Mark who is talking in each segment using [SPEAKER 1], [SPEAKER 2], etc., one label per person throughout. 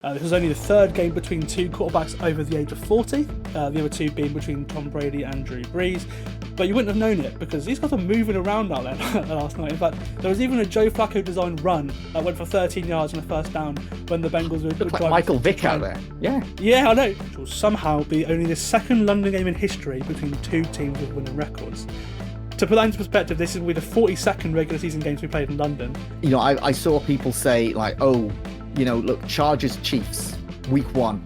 [SPEAKER 1] This was only the third game between two quarterbacks over the age of 40, the other two being between Tom Brady and Drew Brees. But you wouldn't have known it because these guys are moving around out there last night. In fact, there was even a Joe Flacco designed run that went for 13 yards on a first down when the Bengals were
[SPEAKER 2] like Michael Vick out there.
[SPEAKER 1] Yeah, I know. Which will somehow be only the second London game in history between two teams with winning records. To put that into perspective, this will be the 42nd regular season games we played in London.
[SPEAKER 2] You know, I saw people say like, oh, you know, look, Chargers Chiefs week 1,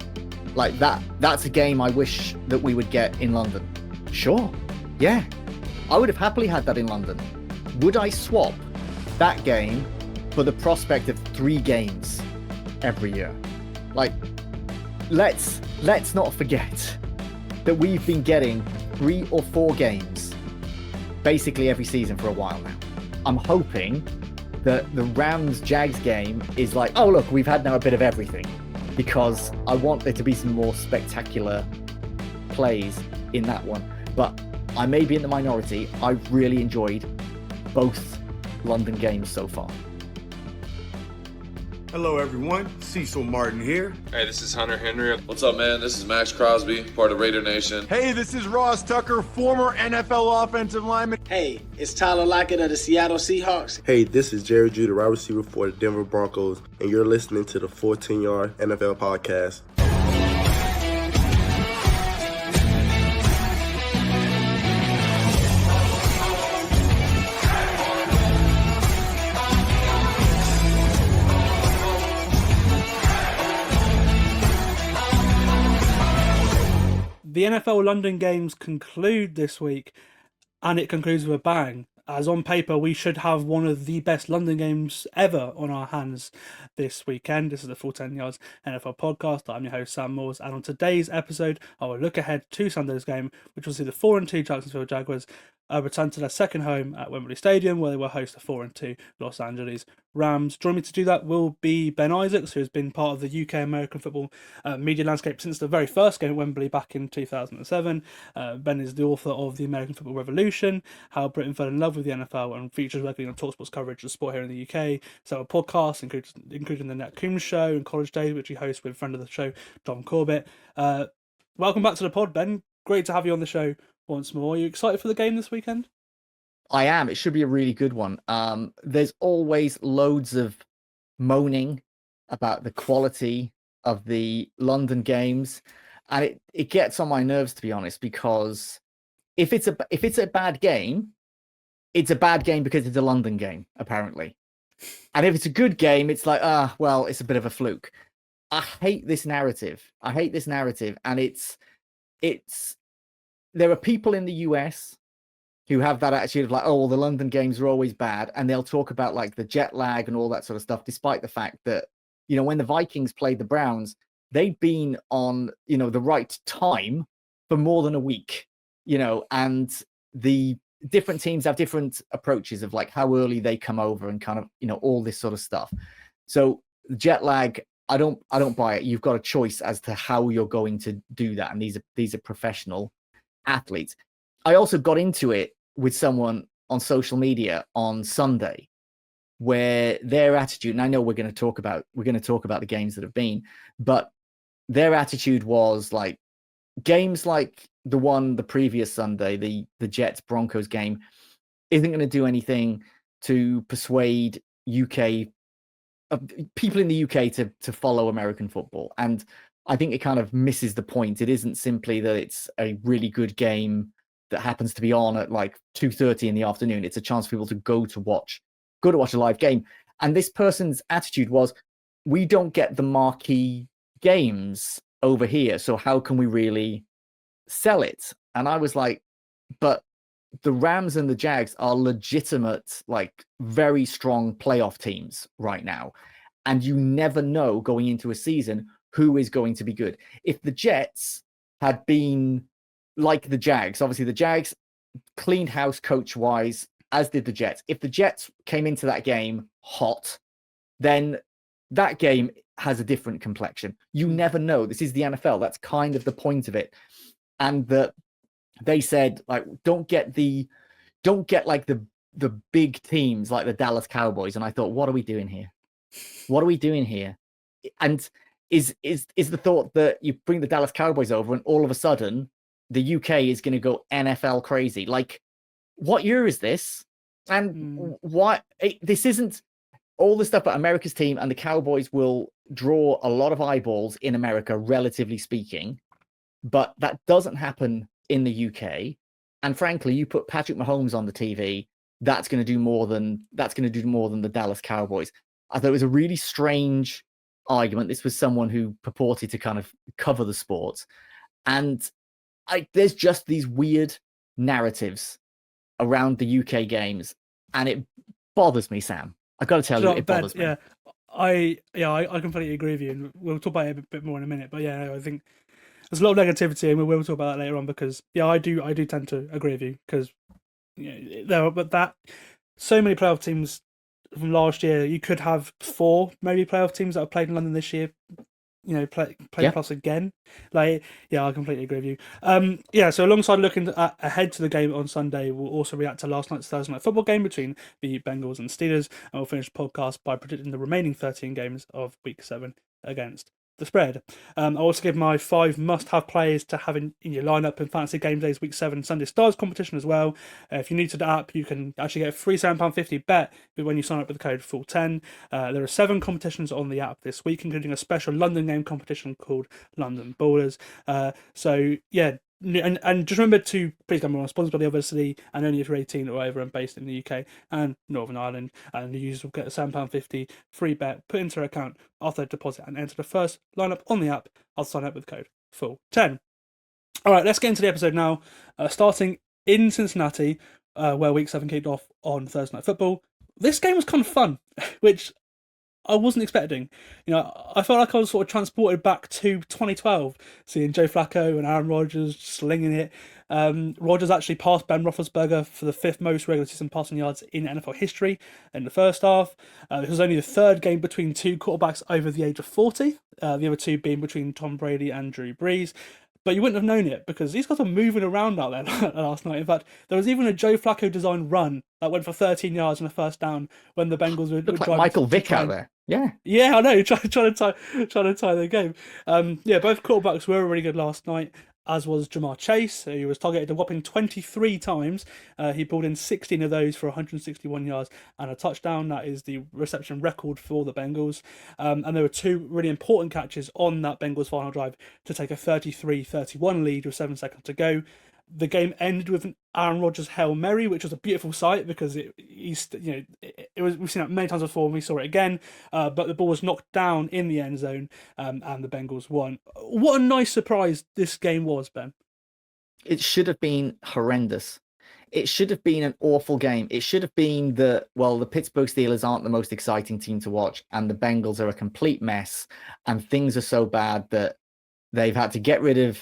[SPEAKER 2] like that's a game I wish that we would get in London. Sure, yeah, I would have happily had that in London. Would I swap that game for the prospect of 3 games every year? Like, let's not forget that we've been getting 3 or 4 games basically every season for a while now. I'm hoping that the Rams-Jags game is like, oh, look, we've had now a bit of everything, because I want there to be some more spectacular plays in that one. But I may be in the minority. I've really enjoyed both London games so far.
[SPEAKER 3] Hello, everyone. Cecil Martin here.
[SPEAKER 4] Hey, this is Hunter Henry.
[SPEAKER 5] What's up, man? This is Max Crosby, part of Raider Nation.
[SPEAKER 3] Hey, this is Ross Tucker, former NFL offensive lineman.
[SPEAKER 6] Hey, it's Tyler Lockett of the Seattle Seahawks.
[SPEAKER 7] Hey, this is Jerry Judy, wide receiver for the Denver Broncos, and you're listening to the 14-Yard NFL Podcast.
[SPEAKER 1] The NFL London games conclude this week, and it concludes with a bang. As on paper, we should have one of the best London games ever on our hands this weekend. This is the Full 10 Yards NFL podcast. I'm your host, Sam Moores, and on today's episode, I will look ahead to Sunday's game, which will see the 4-2 Jacksonville Jaguars return to their second home at Wembley Stadium, where they will host the 4-2 Los Angeles Rams. Joining me to do that will be Ben Isaacs, who has been part of the UK American football media landscape since the very first game at Wembley back in 2007. Ben is the author of The American Football Revolution, How Britain Fell in Love with the NFL, and features regularly on TalkSport's coverage of sport here in the UK. So podcasts, including the Nat Coombs Show and College Days, which he hosts with friend of the show, Dom Corbett. Welcome back to the pod, Ben. Great to have you on the show once more. Are you excited for the game this weekend?
[SPEAKER 2] I am. It should be a really good one. There's always loads of moaning about the quality of the London games, and it gets on my nerves, to be honest, because if it's a bad game, it's a bad game because it's a London game, apparently. And if it's a good game, it's like, well, it's a bit of a fluke. I hate this narrative. And it's there are people in the US who have that attitude of like, oh, well, the London games are always bad. And they'll talk about like the jet lag and all that sort of stuff, despite the fact that, you know, when the Vikings played the Browns, they'd been on, you know, the right time for more than a week, you know, and the different teams have different approaches of like how early they come over and kind of, you know, all this sort of stuff. So jet lag, I don't buy it. You've got a choice as to how you're going to do that. And these are professional athletes. I also got into it with someone on social media on Sunday, where their attitude, and I know we're going to talk about the games that have been, but their attitude was like, games like the previous Sunday, the Jets Broncos game, isn't going to do anything to persuade people in the UK to follow American football. And I think it kind of misses the point. It isn't simply that it's a really good game that happens to be on at like 2:30 in the afternoon. It's a chance for people to go to watch a live game. And this person's attitude was, we don't get the marquee games over here, so how can we really sell it? And I was like, but the Rams and the Jags are legitimate, like very strong playoff teams right now. And you never know going into a season who is going to be good. If the Jets had been like the Jags, obviously the Jags cleaned house coach-wise, as did the Jets. If the Jets came into that game hot, then that game has a different complexion. You never know. This is the NFL. That's kind of the point of it. And they said, like, don't get like the big teams like the Dallas Cowboys. And I thought, what are we doing here? And is the thought that you bring the Dallas Cowboys over and all of a sudden the UK is going to go NFL crazy. Like, what year is this? And why this isn't all the stuff about America's team, and the Cowboys will draw a lot of eyeballs in America, relatively speaking, but that doesn't happen in the UK. And frankly, you put Patrick Mahomes on the TV, that's going to do more than the Dallas Cowboys. I thought it was a really strange argument. This was someone who purported to kind of cover the sport, and there's just these weird narratives around the UK games, and it bothers me, Sam. I got to tell you, it bothers me.
[SPEAKER 1] Yeah, I completely agree with you, and we'll talk about it a bit more in a minute. But yeah, I think there's a lot of negativity, and we will talk about that later on, because I do tend to agree with you, because so many playoff teams from last year, you could have 4 maybe playoff teams that have played in London this year. Play plus again. I completely agree with you. So alongside looking ahead to the game on Sunday, we'll also react to last night's Thursday night football game between the Bengals and Steelers, and we'll finish the podcast by predicting the remaining 13 games of Week 7 against the spread. I'll also give my 5 must-have players to have in your lineup in Fantasy Gameday's Week 7 Sunday Stars competition as well. If you're new to the app, you can actually get a free £7.50 bet when you sign up with the code FULL10. There are 7 competitions on the app this week, including a special London game competition called London Ballers. And just remember to please gamble responsibly, obviously, and only if you're 18 or over and based in the UK and Northern Ireland. And the users will get a £7.50 free bet put into their account after they deposit and enter the first lineup on the app. I'll sign up with code FULL10. All right, let's get into the episode now. Starting in Cincinnati, where Week 7 kicked off on Thursday Night Football. This game was kind of fun, which I wasn't expecting. I felt like I was sort of transported back to 2012, seeing Joe Flacco and Aaron Rodgers slinging it. Rodgers actually passed Ben Roethlisberger for the 5th most regular season passing yards in NFL history in the first half. This was only the 3rd game between 2 quarterbacks over the age of 40, the other 2 being between Tom Brady and Drew Brees. But you wouldn't have known it, because these guys are moving around out there last night. In fact, there was even a Joe Flacco designed run that went for 13 yards and a first down when the Bengals were
[SPEAKER 2] Looked like Michael Vick out there.
[SPEAKER 1] Yeah, I know. Trying to tie the game. Both quarterbacks were really good last night, as was Jamar Chase, who was targeted a whopping 23 times. He pulled in 16 of those for 161 yards and a touchdown. That is the reception record for the Bengals. And there were 2 really important catches on that Bengals final drive to take a 33-31 lead with 7 seconds to go. The game ended with an Aaron Rodgers Hail Mary, which was a beautiful sight, because we've seen that many times before, and we saw it again. But the ball was knocked down in the end zone, and the Bengals won. What a nice surprise this game was, Ben.
[SPEAKER 2] It should have been horrendous. It should have been an awful game. It should have been the Pittsburgh Steelers aren't the most exciting team to watch, and the Bengals are a complete mess, and things are so bad that they've had to get rid of,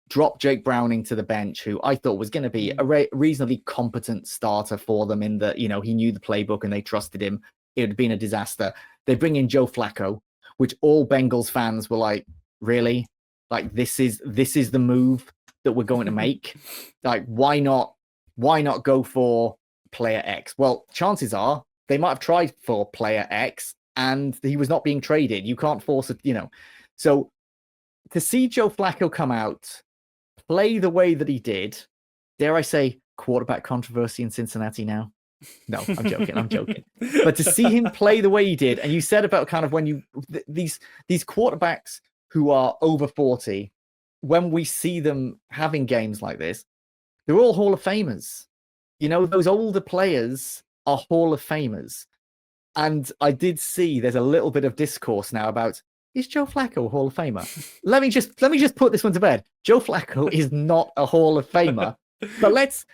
[SPEAKER 2] drop Jake Browning to the bench, who I thought was going to be a reasonably competent starter for them in that, he knew the playbook and they trusted him. It would have been a disaster. They bring in Joe Flacco, which all Bengals fans were like, really? Like, this is the move that we're going to make? Like, why not go for player X? Well, chances are they might have tried for player X and he was not being traded. You can't force it, So to see Joe Flacco come out, play the way that he did, dare I say, quarterback controversy in Cincinnati now? No, I'm joking. But to see him play the way he did, and you said about kind of when these quarterbacks who are over 40, when we see them having games like this, they're all Hall of Famers. Those older players are Hall of Famers. And I did see there's a little bit of discourse now about, is Joe Flacco a Hall of Famer? Let me just put this one to bed. Joe Flacco is not a Hall of Famer, but let's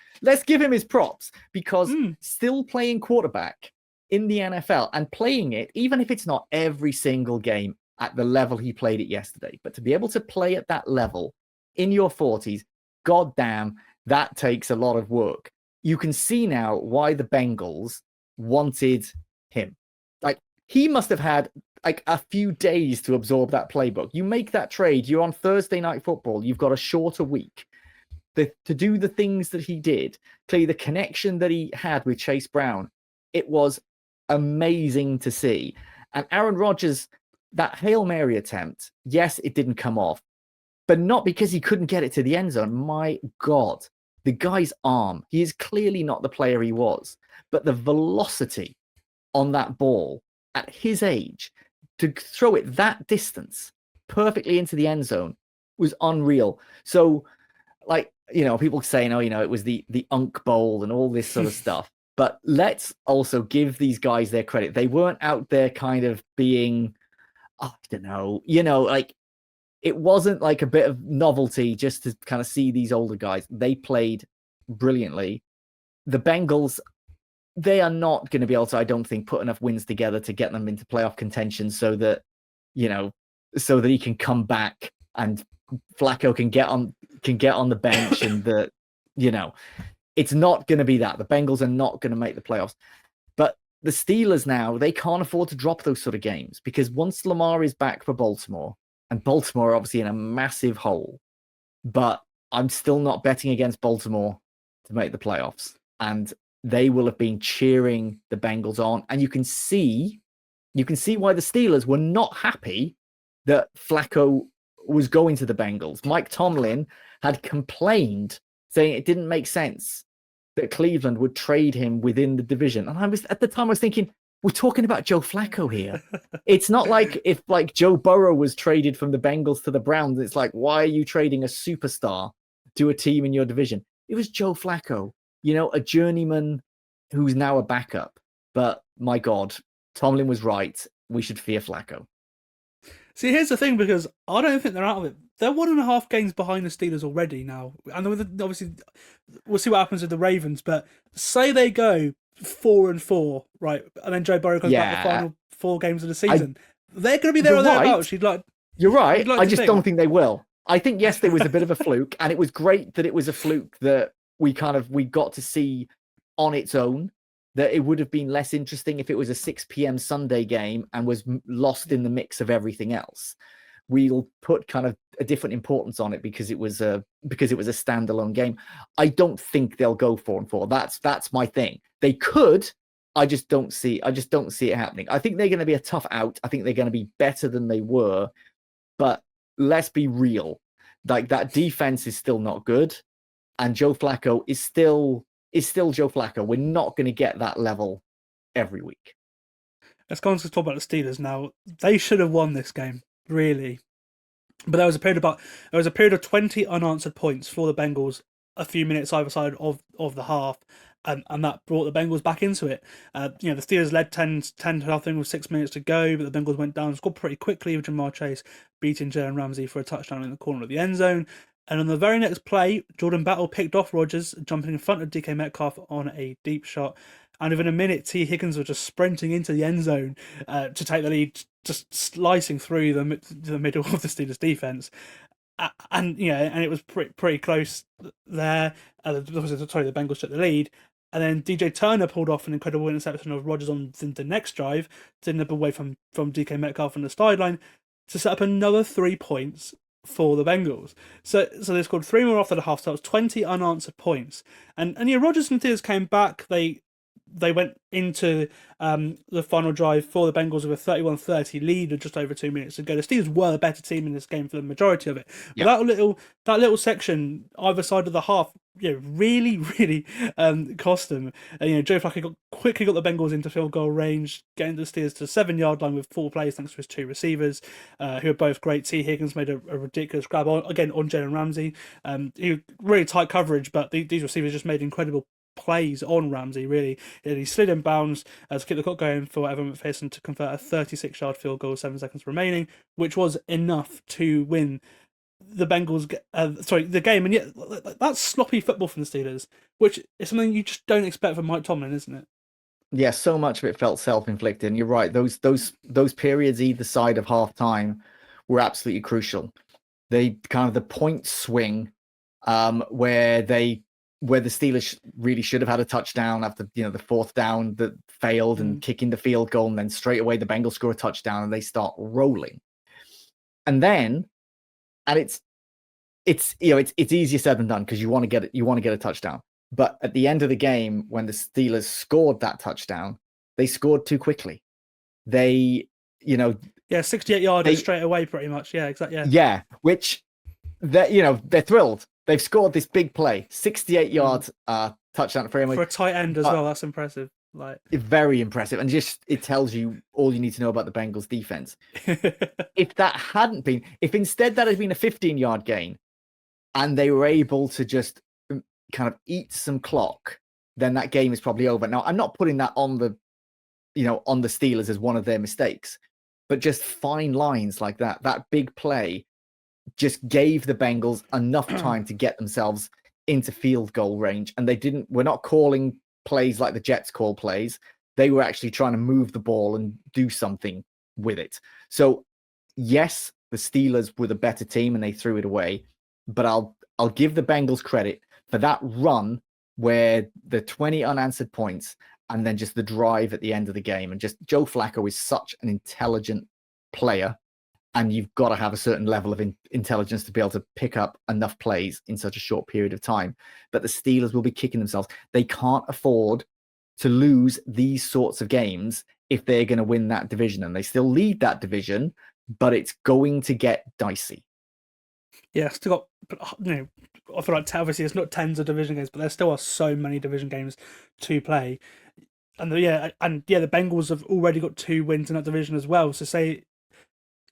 [SPEAKER 2] give him his props, because still playing quarterback in the NFL and playing it, even if it's not every single game at the level he played it yesterday, but to be able to play at that level in your 40s, goddamn, that takes a lot of work. You can see now why the Bengals wanted him. Like, he must have had like a few days to absorb that playbook. You make that trade, you're on Thursday Night Football, you've got a shorter week to do the things that he did. Clearly, the connection that he had with Chase Brown, it was amazing to see. And Aaron Rodgers, that Hail Mary attempt, yes, it didn't come off, but not because he couldn't get it to the end zone. My God, the guy's arm, he is clearly not the player he was, but the velocity on that ball at his age to throw it that distance perfectly into the end zone was unreal. So, like, people saying, oh, it was the Unk Bowl and all this sort of stuff. But let's also give these guys their credit. They weren't out there kind of being, I don't know, like, it wasn't like a bit of novelty just to kind of see these older guys. They played brilliantly. The Bengals, they are not going to be able to, I don't think, put enough wins together to get them into playoff contention so that, so that he can come back and Flacco can get on the bench and it's not going to be that. The Bengals are not going to make the playoffs. But the Steelers now, they can't afford to drop those sort of games because once Lamar is back for Baltimore, and Baltimore are obviously in a massive hole, but I'm still not betting against Baltimore to make the playoffs. And they will have been cheering the Bengals on. And you can see why the Steelers were not happy that Flacco was going to the Bengals. Mike Tomlin had complained, saying it didn't make sense that Cleveland would trade him within the division. And at the time I was thinking, we're talking about Joe Flacco here. It's not like if like Joe Burrow was traded from the Bengals to the Browns. It's like, why are you trading a superstar to a team in your division? It was Joe Flacco, a journeyman who's now a backup. But my God, Tomlin was right. We should fear Flacco.
[SPEAKER 1] See, here's the thing, because I don't think they're out of it. They're 1.5 games behind the Steelers already now. And obviously, we'll see what happens with the Ravens. But say they go 4-4, right? And then Joe Burrow comes back the final 4 games of the season. They're going to be there or thereabouts.
[SPEAKER 2] You're right. I just don't think they will. I think, yes, there was a bit of a fluke. And it was great that it was a fluke that we got to see on its own. That it would have been less interesting if it was a 6 p.m. Sunday game and was lost in the mix of everything else. We'll put kind of a different importance on it because it was a standalone game. I don't think they'll go 4-4. That's my thing. They could. I just don't see it happening. I think they're going to be a tough out. I think they're going to be better than they were. But let's be real. Like, that defense is still not good, and Joe Flacco is still Joe Flacco. We're not going to get that level every week.
[SPEAKER 1] Let's go on to talk about the Steelers now. They should have won this game, really. But there was a period of 20 unanswered points for the Bengals, a few minutes either side of the half, and that brought the Bengals back into it. The Steelers led 10-0 with 6 minutes to go, but the Bengals went down and scored pretty quickly with Jamar Chase beating Jalen Ramsey for a touchdown in the corner of the end zone. And on the very next play, Jordan Battle picked off Rodgers, jumping in front of DK Metcalf on a deep shot. And within a minute, T. Higgins was just sprinting into the end zone to take the lead, just slicing through the middle of the Steelers' defense. And it was pretty close there. The Bengals took the lead. And then DJ Turner pulled off an incredible interception of Rodgers on the next drive, to nip away from DK Metcalf on the sideline to set up another 3 points for the Bengals. So they scored 3 more after the half. So it was 20 unanswered points. And Rodgers and Steelers came back. They went into the final drive for the Bengals with a 31-30 lead with just over 2 minutes to go. The Steelers were a better team in this game for the majority of it. Yep. But that little section either side of the half, really, really cost them. Joe Flacco quickly got the Bengals into field goal range, getting the Steelers to the 7-yard line with 4 plays thanks to his 2 receivers, who are both great. T. Higgins made a ridiculous grab on Jalen Ramsey. He really tight coverage, but these receivers just made incredible plays on Ramsey, really. He slid in bounds to keep the clock going for Evan McPherson to convert a 36-yard field goal with 7 seconds remaining, which was enough to win the Bengals, the game. And yet, that's sloppy football from the Steelers, which is something you just don't expect from Mike Tomlin, isn't it?
[SPEAKER 2] Yeah, so much of it felt self-inflicted. And you're right; those periods either side of halftime were absolutely crucial. They kind of the point swing where the Steelers really should have had a touchdown after the 4th down that failed and kicking the field goal, and then straight away the Bengals score a touchdown and they start rolling. And it's easier said than done because you want to get a touchdown. But at the end of the game, when the Steelers scored that touchdown, they scored too quickly. They
[SPEAKER 1] Yeah, 68-yarders
[SPEAKER 2] They-
[SPEAKER 1] straight away, pretty much. Yeah, exactly. Yeah.
[SPEAKER 2] Yeah, which they're thrilled. They've scored this big play, 68-yard touchdown for him.
[SPEAKER 1] For a tight end as well, that's impressive. Like
[SPEAKER 2] Very impressive, and just it tells you all you need to know about the Bengals defense. If that hadn't been, if instead that had been a 15-yard gain, and they were able to just kind of eat some clock, then that game is probably over. Now, I'm not putting that on the Steelers as one of their mistakes, but just fine lines like that big play just gave the Bengals enough time to get themselves into field goal range. And we're not calling plays like the Jets call plays. They were actually trying to move the ball and do something with it. So yes, the Steelers were the better team and they threw it away, but I'll give the Bengals credit for that run where the 20 unanswered points and then just the drive at the end of the game. And just Joe Flacco is such an intelligent player, and you've got to have a certain level of intelligence to be able to pick up enough plays in such a short period of time. But the Steelers will be kicking themselves. They can't afford to lose these sorts of games if they're going to win that division. And they still lead that division, but it's going to get dicey.
[SPEAKER 1] Yeah, still got, I feel like obviously it's not tens of division games, but there still are so many division games to play. And the Bengals have already got 2 wins in that division as well. So say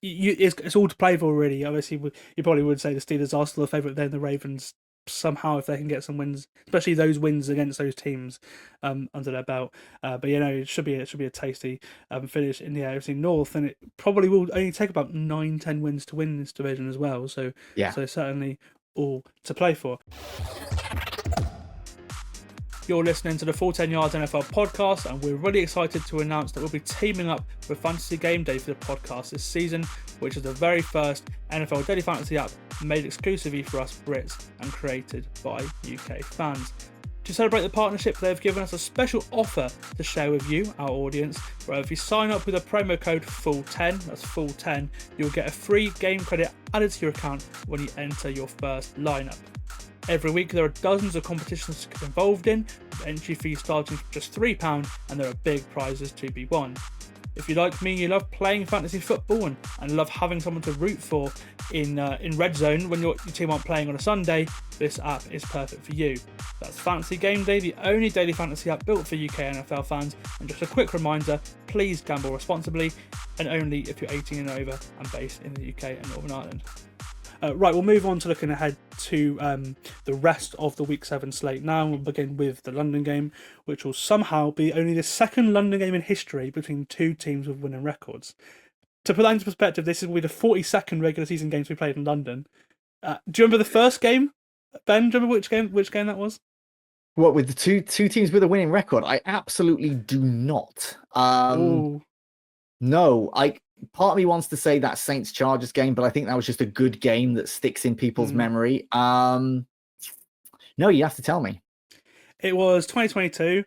[SPEAKER 1] it's all to play for already. Obviously, you probably would say the Steelers are still a favourite there, and the Ravens somehow, if they can get some wins, especially those wins against those teams under their belt. But it should be a tasty finish in the AFC North, and it probably will only take about 9-10 wins to win this division as well. So so certainly all to play for. You're listening to the Full 10 Yards NFL podcast, and we're really excited to announce that we'll be teaming up with Fantasy Gameday for the podcast this season, which is the very first NFL daily fantasy app made exclusively for us Brits and created by UK fans. To celebrate the partnership, they've given us a special offer to share with you, our audience, where if you sign up with a promo code FULL10, that's FULL10, you'll get a free game credit added to your account when you enter your first lineup. Every week there are dozens of competitions to get involved in, with entry fees starting from just £3, and there are big prizes to be won. If you're like me, you love playing fantasy football and love having someone to root for in red zone when your team aren't playing on a Sunday, this app is perfect for you. That's Fantasy Gameday, the only daily fantasy app built for UK NFL fans. And just a quick reminder, please gamble responsibly, and only if you're 18 and over and based in the UK and Northern Ireland. Right, we'll move on to looking ahead to the rest of the Week 7 slate now. We'll begin with the London game, which will somehow be only the second London game in history between 2 teams with winning records. To put that into perspective, this will be the 42nd regular season games we played in London. Do you remember the first game, Ben? Do you remember which game that was?
[SPEAKER 2] What, with the two teams with a winning record? I absolutely do not. No, part of me wants to say that Saints-Chargers game, but I think that was just a good game that sticks in people's memory. No, you have to tell me.
[SPEAKER 1] It was 2022,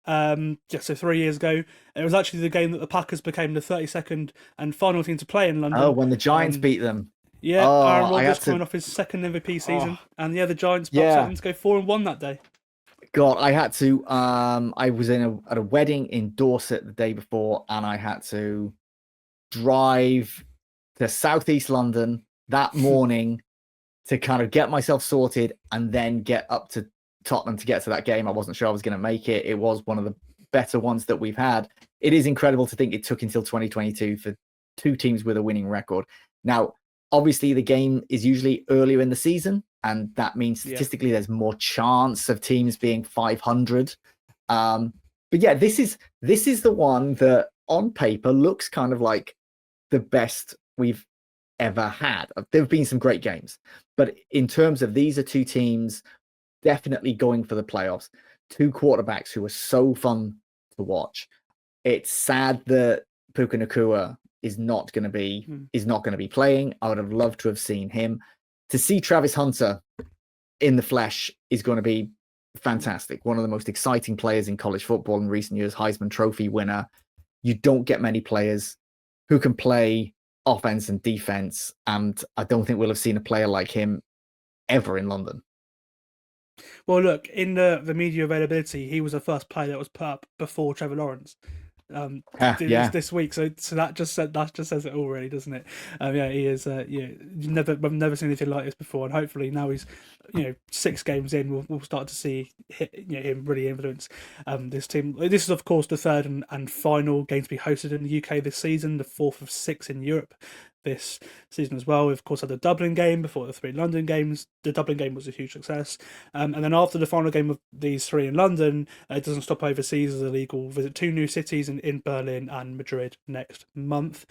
[SPEAKER 1] so 3 years ago. It was actually the game that the Packers became the 32nd and final team to play in London.
[SPEAKER 2] Oh, when the Giants beat them.
[SPEAKER 1] Yeah, Aaron Rodgers coming off his second MVP season, and the Giants to go 4-1 that day.
[SPEAKER 2] God, I had to. I was at a wedding in Dorset the day before, and I had to drive to southeast London that morning to kind of get myself sorted and then get up to Tottenham to get to that game. I wasn't sure I was going to make it. It was one of the better ones that we've had. It is incredible to think it took until 2022 for 2 teams with a winning record. Now, obviously, the game is usually earlier in the season, and that means statistically there's more chance of teams being 500. But yeah, this is the one that on paper looks kind of like the best we've ever had. There have been some great games, but in terms of these are 2 teams definitely going for the playoffs, 2 quarterbacks who are so fun to watch. It's sad that Puka Nacua is not going to be playing. I would have loved to have seen him. To see Travis Hunter in the flesh is going to be fantastic. One of the most exciting players in college football in recent years, Heisman Trophy winner. You don't get many players who can play offense and defense, and I don't think we'll have seen a player like him ever in London.
[SPEAKER 1] Well, look, in the media availability, he was the first player that was put up before Trevor Lawrence. this week. So that just says it all, really, doesn't it? He is. I've never seen anything like this before, and hopefully now he's 6 games in, we'll start to see him really influence this team. This is of course the third and final game to be hosted in the UK this season, the 4th of 6 in Europe this season as well. We of course had the Dublin game before the 3 London games. The Dublin game was a huge success, and then after the final game of these 3 in London, it doesn't stop overseas as the league will visit 2 new cities in Berlin and Madrid next month.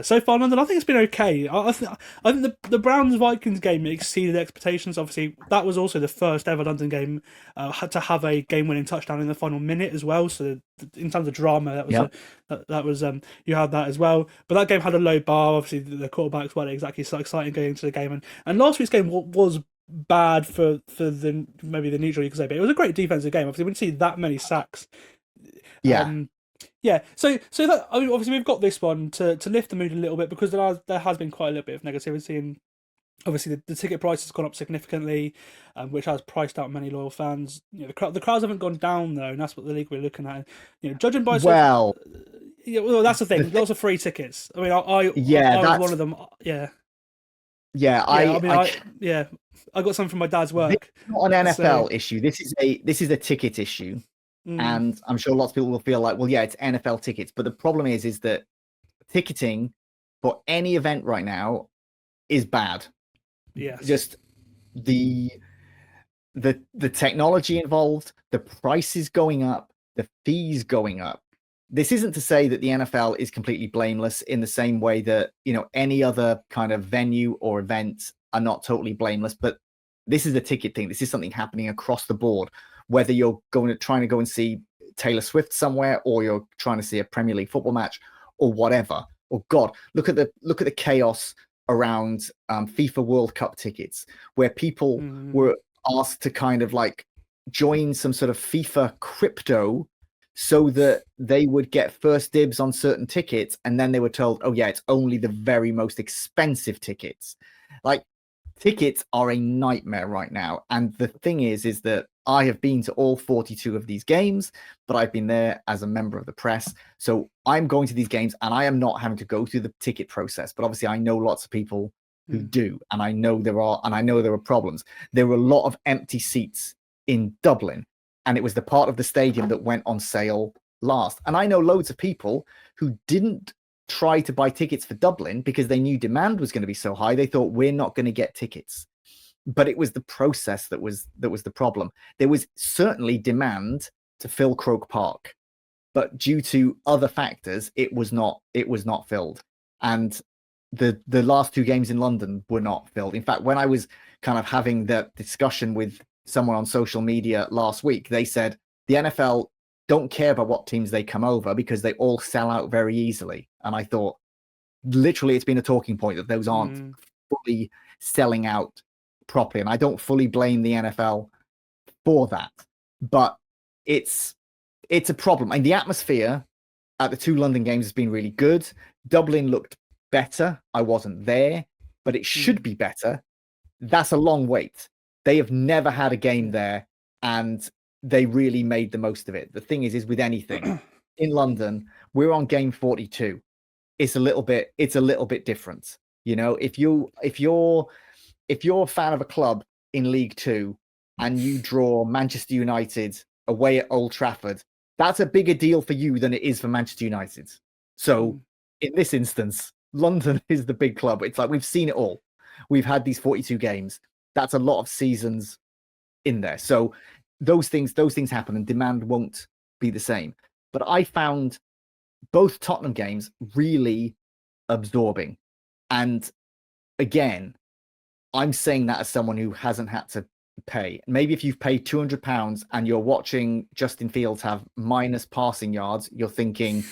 [SPEAKER 1] So far, London, I think it's been okay. I think the Browns Vikings game exceeded expectations. Obviously, that was also the first ever London game had to have a game-winning touchdown in the final minute as well. So in terms of drama, that was you had that as well. But that game had a low bar. Obviously, the quarterbacks weren't exactly so exciting going into the game, and last week's game was bad for the maybe the neutral, you could say, but it was a great defensive game. Obviously, we didn't see that many sacks. So that, I mean, obviously we've got this one to lift the mood a little bit, because there has been quite a little bit of negativity, and obviously the ticket price has gone up significantly, which has priced out many loyal fans. The crowds haven't gone down though, and that's what the league we're looking at. Judging by well, that's the thing. Lots of free tickets. I mean, I was one of them. I got some from my dad's work.
[SPEAKER 2] This is not an NFL issue. This is a ticket issue. And I'm sure lots of people will feel like, well, yeah, it's NFL tickets. But the problem is that ticketing for any event right now is bad.
[SPEAKER 1] Yes.
[SPEAKER 2] Just the technology involved, the prices going up, the fees going up. This isn't to say that the NFL is completely blameless in the same way that, any other kind of venue or event are not totally blameless. But this is a ticket thing. This is something happening across the board. Whether you're trying to go and see Taylor Swift somewhere, or you're trying to see a Premier League football match, or whatever. Oh God, look at the chaos around FIFA World Cup tickets, where people were asked to kind of like join some sort of FIFA crypto so that they would get first dibs on certain tickets, and then they were told, oh yeah, it's only the very most expensive tickets. Like, tickets are a nightmare right now. And the thing is that I have been to all 42 of these games, but I've been there as a member of the press. So I'm going to these games and I am not having to go through the ticket process. But obviously I know lots of people who do, and I know there are problems. There were a lot of empty seats in Dublin, and it was the part of the stadium that went on sale last. And I know loads of people who didn't try to buy tickets for Dublin because they knew demand was going to be so high. They thought, we're not going to get tickets. But it was the process that was the problem. There was certainly demand to fill Croke Park, but due to other factors, it was not filled. And the last 2 games in London were not filled. In fact, when I was kind of having that discussion with someone on social media last week, they said the NFL don't care about what teams they come over because they all sell out very easily. And I thought, literally, it's been a talking point that those aren't fully selling out properly. And I don't fully blame the NFL for that, but it's a problem. And the atmosphere at the 2 London games has been really good. Dublin looked better. I wasn't there, but it should be better. That's a long wait. They have never had a game there, and they really made the most of it. The thing is with anything in London, we're on game 42. It's a little bit different. If you're a fan of a club in League Two and you draw Manchester United away at Old Trafford, that's a bigger deal for you than it is for Manchester United. So in this instance, London is the big club. It's like we've seen it all. We've had these 42 games. That's a lot of seasons in there. So those things happen, and demand won't be the same. But I found both Tottenham games really absorbing. And again, I'm saying that as someone who hasn't had to pay. Maybe if you've paid £200 and you're watching Justin Fields have minus passing yards, you're thinking,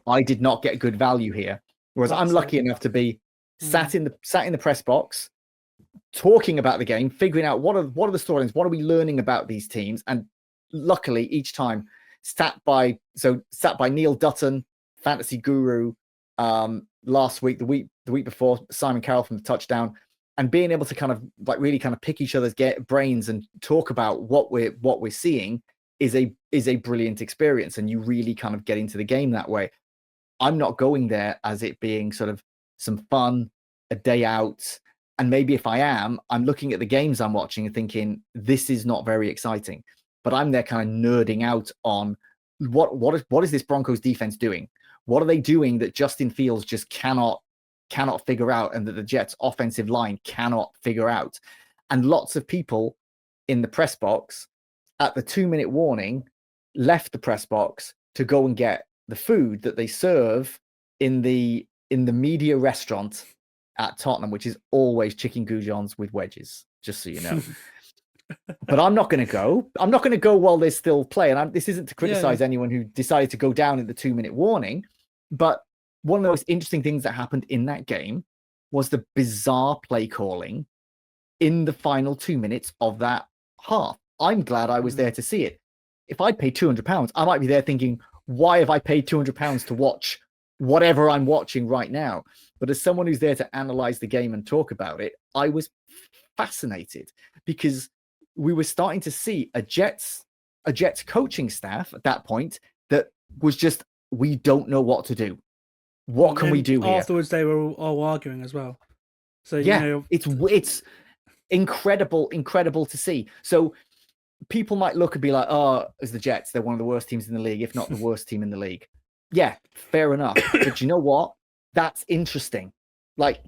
[SPEAKER 2] I did not get good value here. Whereas I'm lucky enough to be sat in the press box, talking about the game, figuring out what are the storylines, what are we learning about these teams, and luckily each time sat by Neil Dutton, fantasy guru, last week, the week before, Simon Carroll from the Touchdown, and being able to kind of like really kind of pick each other's brains and talk about what we're seeing. is a brilliant experience, and you really kind of get into the game that way. I'm not going there as it being sort of some fun, a day out. And maybe if I am, I'm looking at the games I'm watching and thinking, this is not very exciting. But I'm there kind of nerding out on what is this Broncos defense doing? What are they doing that Justin Fields just cannot figure out, and that the Jets offensive line cannot figure out? And lots of people in the press box at the 2-minute warning left the press box to go and get the food that they serve in the media restaurant at Tottenham, which is always chicken goujons with wedges, just so you know. But I'm not going to go. I'm not going to go while there's still play. And this isn't to criticize anyone who decided to go down in the 2-minute warning. But one of the most interesting things that happened in that game was the bizarre play calling in the final 2 minutes of that half. I'm glad I was there to see it. If I'd paid £200, I might be there thinking, why have I paid £200 to watch whatever I'm watching right now? But as someone who's there to analyze the game and talk about it, I was fascinated, because we were starting to see a Jets coaching staff at that point that was just, we don't know what to do. What can we do here?
[SPEAKER 1] Afterwards, they were all arguing as well. So
[SPEAKER 2] yeah, it's incredible to see. So people might look and be like, oh, as the Jets, they're one of the worst teams in the league, if not the worst team in the league. Yeah, fair enough. But you know what? That's interesting. Like,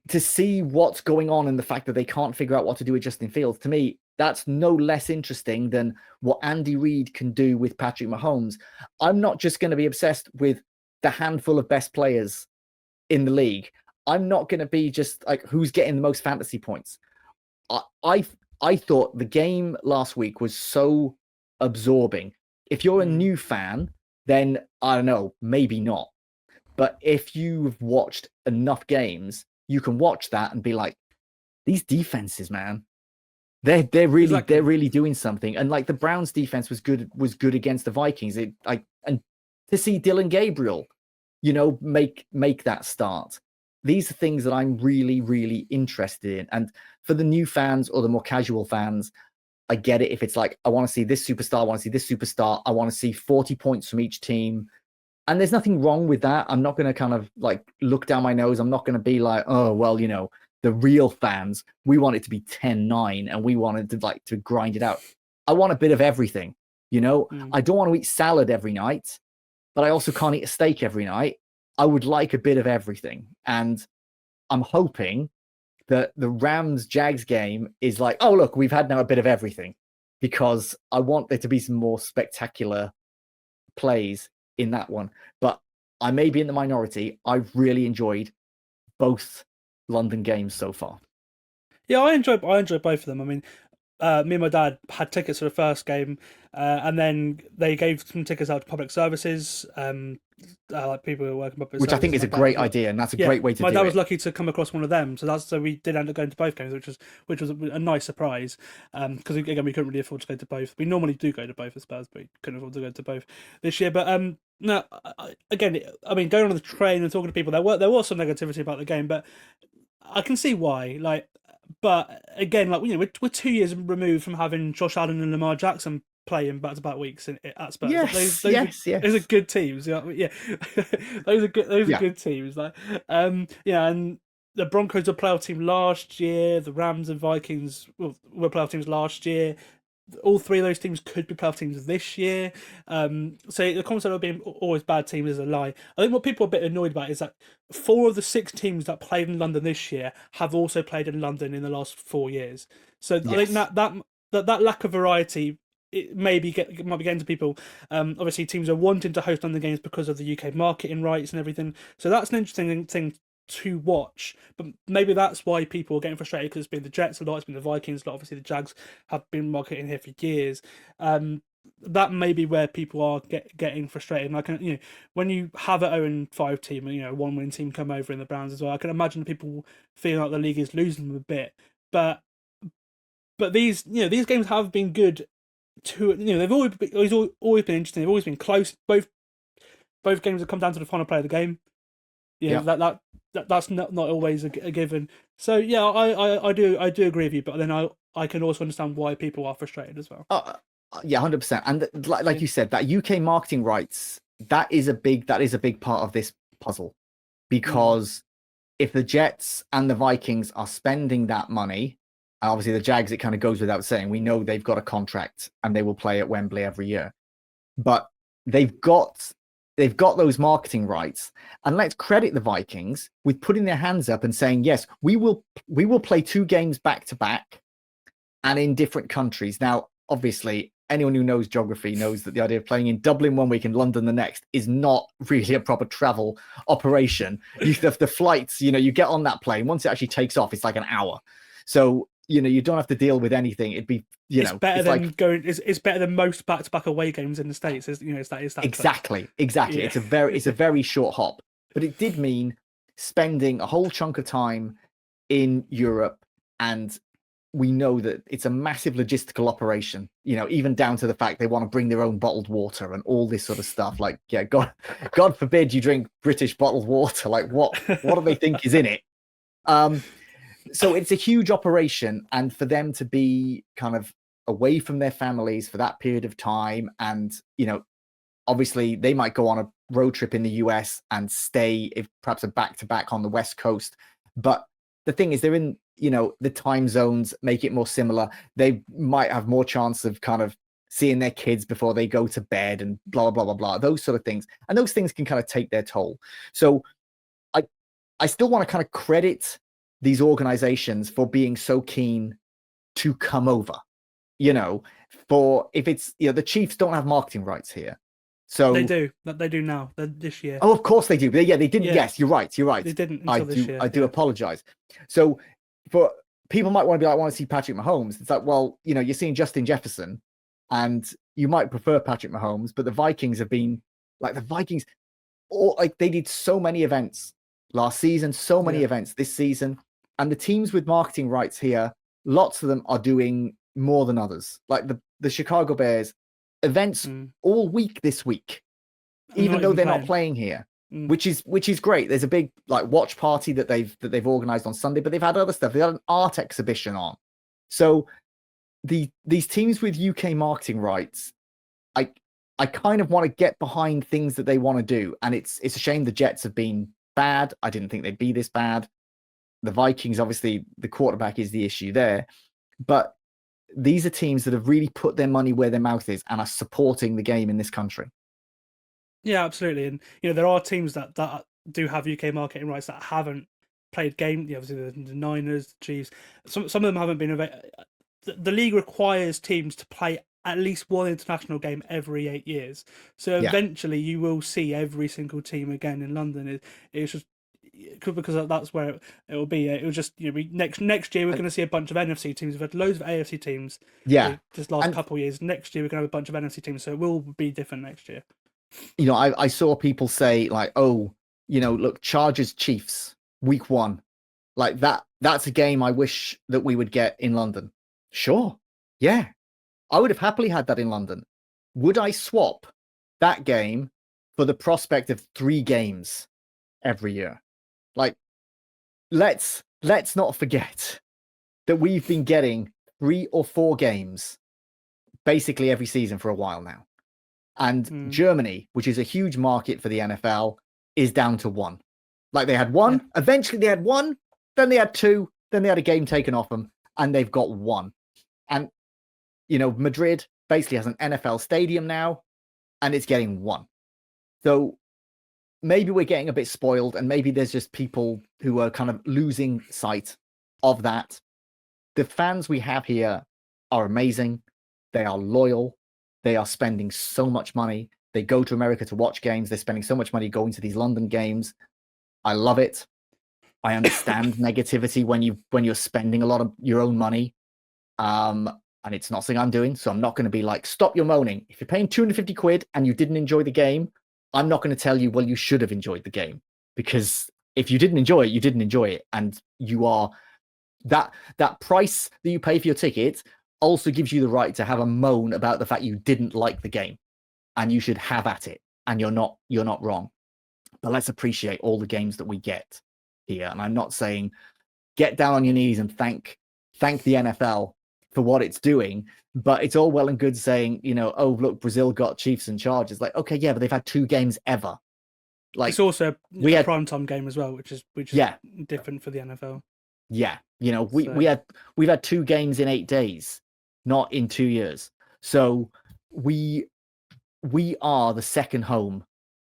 [SPEAKER 2] to see what's going on and the fact that they can't figure out what to do with Justin Fields, to me, that's no less interesting than what Andy Reid can do with Patrick Mahomes. I'm not just going to be obsessed with the handful of best players in the league. I'm not going to be just like, who's getting the most fantasy points. I thought the game last week was so absorbing. If you're a new fan, then I don't know, maybe not. But if you've watched enough games, you can watch that and be like, these defenses, man, they're really doing something. And like, the Browns defense was good against the Vikings. And to see Dylan Gabriel, make that start. These are things that I'm really, really interested in. And for the new fans or the more casual fans, I get it. If it's like, I want to see this superstar, I want to see this superstar, I want to see 40 points from each team. And there's nothing wrong with that. I'm not going to kind of like look down my nose. I'm not going to be like, oh, well, the real fans, we want it to be 10-9 and we wanted to grind it out. I want a bit of everything, I don't want to eat salad every night, but I also can't eat a steak every night. I would like a bit of everything. And I'm hoping that the Rams-Jags game is like, oh, look, we've had now a bit of everything, because I want there to be some more spectacular plays in that one. But I may be in the minority. I've really enjoyed both London games so far.
[SPEAKER 1] Yeah, I enjoy both of them. I mean, me and my dad had tickets for the first game, and then they gave some tickets out to public services, like people who are working public
[SPEAKER 2] which
[SPEAKER 1] services,
[SPEAKER 2] I think is a great idea, and that's a great way to do it.
[SPEAKER 1] My dad was lucky to come across one of them, so we did end up going to both games, which was a nice surprise, because again, we couldn't really afford to go to both. We normally do go to both as Spurs, but we couldn't afford to go to both this year. But no, again, I mean, going on the train and talking to people, there was some negativity about the game, but I can see why. Like, but again, like, we're 2 years removed from having Josh Allen and Lamar Jackson playing back-to-back weeks at Spurs.
[SPEAKER 2] Yes,
[SPEAKER 1] those are good teams. Yeah, those are good teams. Like, and the Broncos were a playoff team last year. The Rams and Vikings were playoff teams last year. All three of those teams could be playoff teams this year. So the concept of being always bad teams is a lie. I think what people are a bit annoyed about is that 4 of the 6 teams that played in London this year have also played in London in the last 4 years. So I think that lack of variety, it might be getting to people. Obviously, teams are wanting to host London games because of the UK marketing rights and everything. So that's an interesting thing to watch, but maybe that's why people are getting frustrated, because it's been the Jets a lot, it's been the Vikings a lot. Obviously, the Jags have been marketing here for years. That may be where people are getting frustrated. And I can, when you have an 0-5 team and a 1-win team come over in the Browns as well, I can imagine people feeling like the league is losing them a bit. But these games have been good. They've always been interesting. They've always been close. Both games have come down to the final play of the game. That's not always a given. So yeah, I do agree with you, but then I can also understand why people are frustrated as well.
[SPEAKER 2] Yeah, 100%. And like you said, that UK marketing rights, that is a big part of this puzzle, because if the Jets and the Vikings are spending that money, obviously the Jags, it kind of goes without saying, we know they've got a contract and they will play at Wembley every year, but they've got those marketing rights. And let's credit the Vikings with putting their hands up and saying, yes, we will play 2 games back to back and in different countries. Now, obviously, anyone who knows geography knows that the idea of playing in Dublin one week and London the next is not really a proper travel operation. The flights, you get on that plane, once it actually takes off, it's like an hour. So, you don't have to deal with anything. It'd be,
[SPEAKER 1] it's better than it's better than most back-to-back away games in the States. It's that
[SPEAKER 2] exactly.
[SPEAKER 1] Yeah.
[SPEAKER 2] It's a very short hop, but it did mean spending a whole chunk of time in Europe, and we know that it's a massive logistical operation, even down to the fact they want to bring their own bottled water and all this sort of stuff. Like, yeah, God forbid you drink British bottled water. Like, what do they think is in it? So it's a huge operation, and for them to be kind of away from their families for that period of time, and obviously they might go on a road trip in the US and stay, if perhaps a back-to-back on the West Coast, but the thing is, they're in, the time zones make it more similar. They might have more chance of kind of seeing their kids before they go to bed and blah, blah, blah, blah, those sort of things. And those things can kind of take their toll. So I still want to kind of credit these organizations for being so keen to come over, for if it's, the Chiefs don't have marketing rights here. So
[SPEAKER 1] they do now. This year.
[SPEAKER 2] Oh, of course they do. But yeah, they didn't. Yeah. Yes, you're right. They
[SPEAKER 1] didn't until this year.
[SPEAKER 2] I do apologize. So for people might want to be like, I want to see Patrick Mahomes. It's like, well, you're seeing Justin Jefferson and you might prefer Patrick Mahomes, but the Vikings have been like they did so many events last season, so many events this season. And the teams with marketing rights here, lots of them are doing more than others. Like the Chicago Bears, events all week this week, even though they're not playing here, which is great. There's a big watch party that they've organized on Sunday, but they've had other stuff. They had an art exhibition on. So these teams with UK marketing rights, I kind of want to get behind things that they want to do, and it's a shame the Jets have been bad. I didn't think they'd be this bad. The Vikings, obviously, the quarterback is the issue there, but these are teams that have really put their money where their mouth is and are supporting the game in this country.
[SPEAKER 1] Yeah, absolutely. And, there are teams that do have UK marketing rights that haven't played game. Obviously, the Niners, the Chiefs, some of them haven't been. The league requires teams to play at least one international game every 8 years. So eventually you will see every single team again in London. It's just because that's where it will be. It will just next year we're going to see a bunch of NFC teams. We've had loads of AFC teams. This last couple of years. Next year we're going to have a bunch of NFC teams, so it will be different next year.
[SPEAKER 2] I saw people say like, oh, look, Chargers Chiefs week 1, like that's a game I wish that we would get in London. Sure, yeah, I would have happily had that in London. Would I swap that game for the prospect of 3 games every year? Like, let's not forget that we've been getting 3 or 4 games basically every season for a while now. And Germany, which is a huge market for the NFL, is down to 1. Like, they had 1, eventually they had 1, then they had 2, then they had a game taken off them, and they've got 1. And, Madrid basically has an NFL stadium now, and it's getting 1. So maybe we're getting a bit spoiled, and maybe there's just people who are kind of losing sight of that. The fans we have here are amazing. They are loyal. They are spending so much money. They go to America to watch games. They're spending so much money going to these London games. I love it. I understand negativity when you're spending a lot of your own money. And it's not something I'm doing. So I'm not going to be like, stop your moaning. If you're paying 250 quid and you didn't enjoy the game, I'm not going to tell you, well, you should have enjoyed the game, because if you didn't enjoy it, you didn't enjoy it. And you are that price that you pay for your ticket also gives you the right to have a moan about the fact you didn't like the game, and you should have at it. And you're not wrong. But let's appreciate all the games that we get here. And I'm not saying get down on your knees and thank the NFL for what it's doing. But it's all well and good saying, oh, look, Brazil got Chiefs and Chargers. Like, okay, yeah, but they've had 2 games ever. Like,
[SPEAKER 1] it's also
[SPEAKER 2] we
[SPEAKER 1] a
[SPEAKER 2] had
[SPEAKER 1] primetime game as well, which is
[SPEAKER 2] Yeah.
[SPEAKER 1] different for the NFL.
[SPEAKER 2] Yeah, we've had 2 games in 8 days, not in 2 years. So we are the second home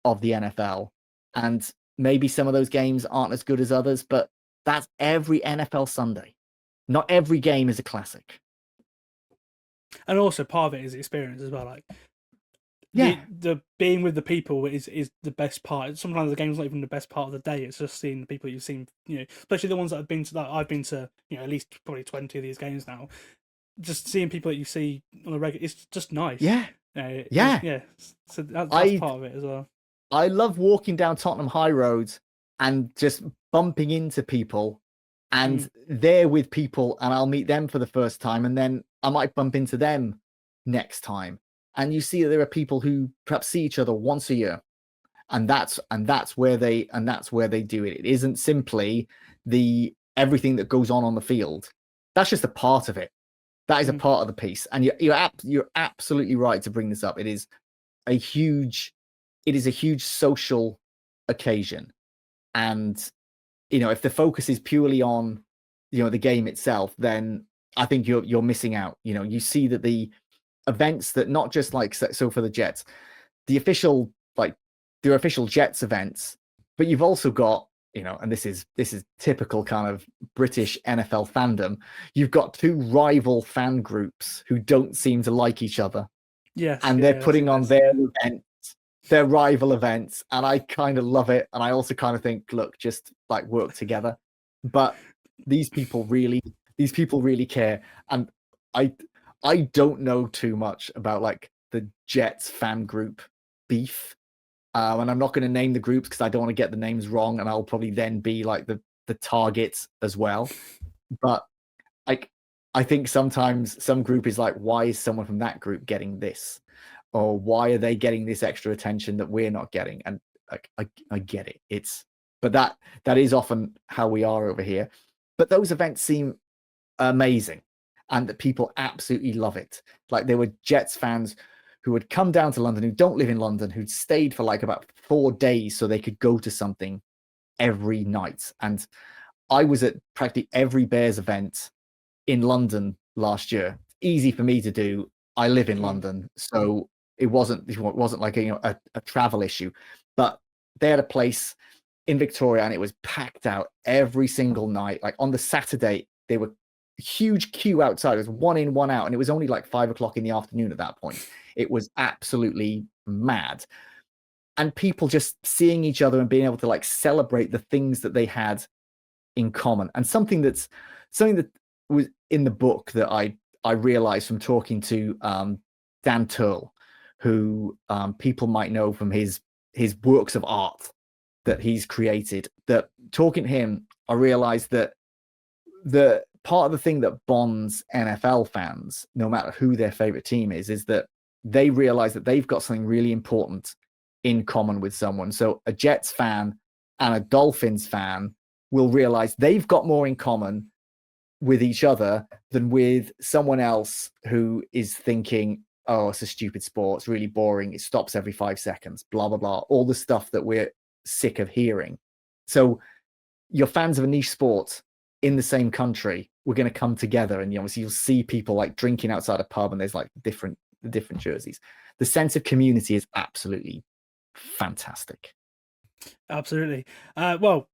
[SPEAKER 2] of the NFL, and maybe some of those games aren't as good as others, but that's every NFL Sunday. Not every game is a classic.
[SPEAKER 1] And also part of it is experience as well. Like,
[SPEAKER 2] Yeah.
[SPEAKER 1] the being with the people is the best part. Sometimes the game's not even the best part of the day. It's just seeing the people you've seen, especially the ones that I've been to, at least probably 20 of these games now. Just seeing people that you see on a regular, it's just nice.
[SPEAKER 2] Yeah.
[SPEAKER 1] Yeah. So that's part of it as well.
[SPEAKER 2] I love walking down Tottenham High Road and just bumping into people, and they're with people, and I'll meet them for the first time, and then I might bump into them next time. And you see that there are people who perhaps see each other once a year, and that's where they do it. It isn't simply everything that goes on the field. That's just a part of it. That is a part of the piece. And you're absolutely right to bring this up. It is a huge social occasion, and if the focus is purely on the game itself, then I think you're missing out. You see that the events that not just like, so for the Jets, the official Jets events, but you've also got, and this is typical kind of British NFL fandom. You've got 2 rival fan groups who don't seem to like each other.
[SPEAKER 1] Yes.
[SPEAKER 2] And they're putting on their events, their rival events, and I kind of love it. And I also kind of think, look, just like work together. But these people really care. And I don't know too much about like the Jets fan group beef. And I'm not going to name the groups because I don't want to get the names wrong, and I'll probably then be like the target as well. But I think sometimes some group is like, why is someone from that group getting this? Or why are they getting this extra attention that we're not getting? And I get it. But that is often how we are over here. But those events seem amazing, and that people absolutely love it. Like, there were Jets fans who had come down to London, who don't live in London, who'd stayed for like about 4 days so they could go to something every night. And I was at practically every Bears event in London last year. Easy for me to do. I live in London, so it wasn't like a travel issue. But they had a place in Victoria, and it was packed out every single night. Like on the Saturday, they were huge queue outside. It was 1 in, 1 out, and it was only like 5 o'clock in the afternoon at that point. It was absolutely mad. And people just seeing each other and being able to like celebrate the things that they had in common. And something that was in the book that I realized from talking to Dan Turl, who people might know from his works of art that he's created, that talking to him, I realized that the part of the thing that bonds NFL fans, no matter who their favorite team is that they realize that they've got something really important in common with someone. So a Jets fan and a Dolphins fan will realize they've got more in common with each other than with someone else who is thinking, oh, it's a stupid sport, it's really boring, it stops every 5 seconds, blah, blah, blah, all the stuff that we're sick of hearing. So you're fans of a niche sport in the same country, we're going to come together, and obviously you'll see people like drinking outside a pub, and there's like different jerseys. The sense of community is absolutely fantastic.
[SPEAKER 1] Absolutely. Well,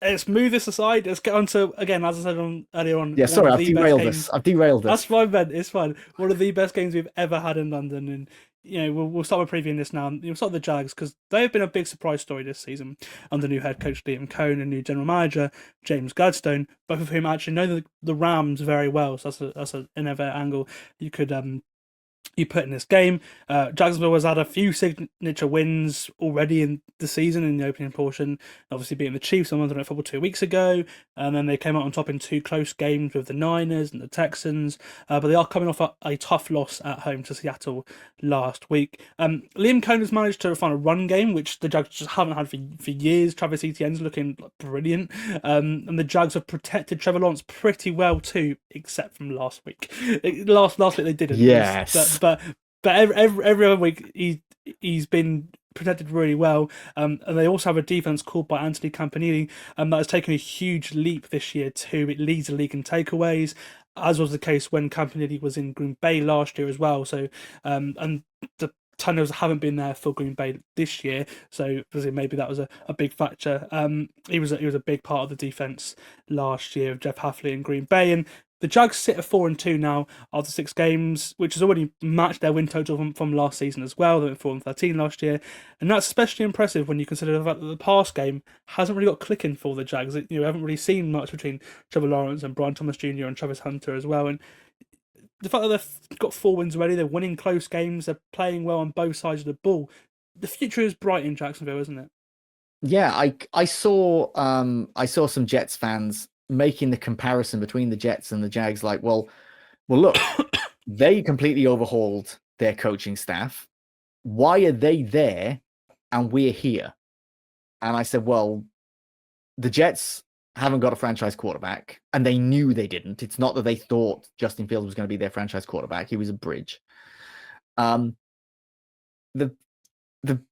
[SPEAKER 1] let's move this aside. Let's get on to, again, as I said earlier on.
[SPEAKER 2] Yeah, sorry, I've derailed this.
[SPEAKER 1] That's fine, Ben. It's fine. One of the best games we've ever had in London, and we'll start with previewing this now. We'll start with the Jags, because they've been a big surprise story this season under new head coach Liam Cohn and new general manager James Gladstone, both of whom actually know the Rams very well. So that's another angle you could you put in this game. Jacksonville has had a few signature wins already in the season in the opening portion, obviously beating the Chiefs on Monday Night Football 2 weeks ago, and then they came out on top in 2 close games with the Niners and the Texans, but they are coming off a tough loss at home to Seattle last week. Liam Cohen has managed to find a run game, which the Jags just haven't had for years. Travis Etienne's looking brilliant, and the Jags have protected Trevor Lawrence pretty well too, except from last week. Last week they didn't.
[SPEAKER 2] Yes.
[SPEAKER 1] But every other week he's been protected really well, and they also have a defense called by Anthony Campanile that has taken a huge leap this year too. It leads the league in takeaways, as was the case when Campanile was in Green Bay last year as well. So and the turnovers haven't been there for Green Bay this year, so maybe that was a big factor. He was a big part of the defense last year of Jeff Hafley in Green Bay, and the Jags sit at 4-2 now after 6 games, which has already matched their win total from last season as well. They went 4-13 last year, and that's especially impressive when you consider the fact that the past game hasn't really got clicking for the Jags. You haven't really seen much between Trevor Lawrence and Brian Thomas Jr. and Travis Hunter as well, and the fact that they've got 4 wins already, they're winning close games, they're playing well on both sides of the ball. The future is bright in Jacksonville, isn't it?
[SPEAKER 2] Yeah, I saw some Jets fans making the comparison between the Jets and the Jags, like, well, look, they completely overhauled their coaching staff. Why are they there and we're here? And I said, well, the Jets haven't got a franchise quarterback, and they knew they didn't. It's not that they thought Justin Fields was going to be their franchise quarterback. He was a bridge. The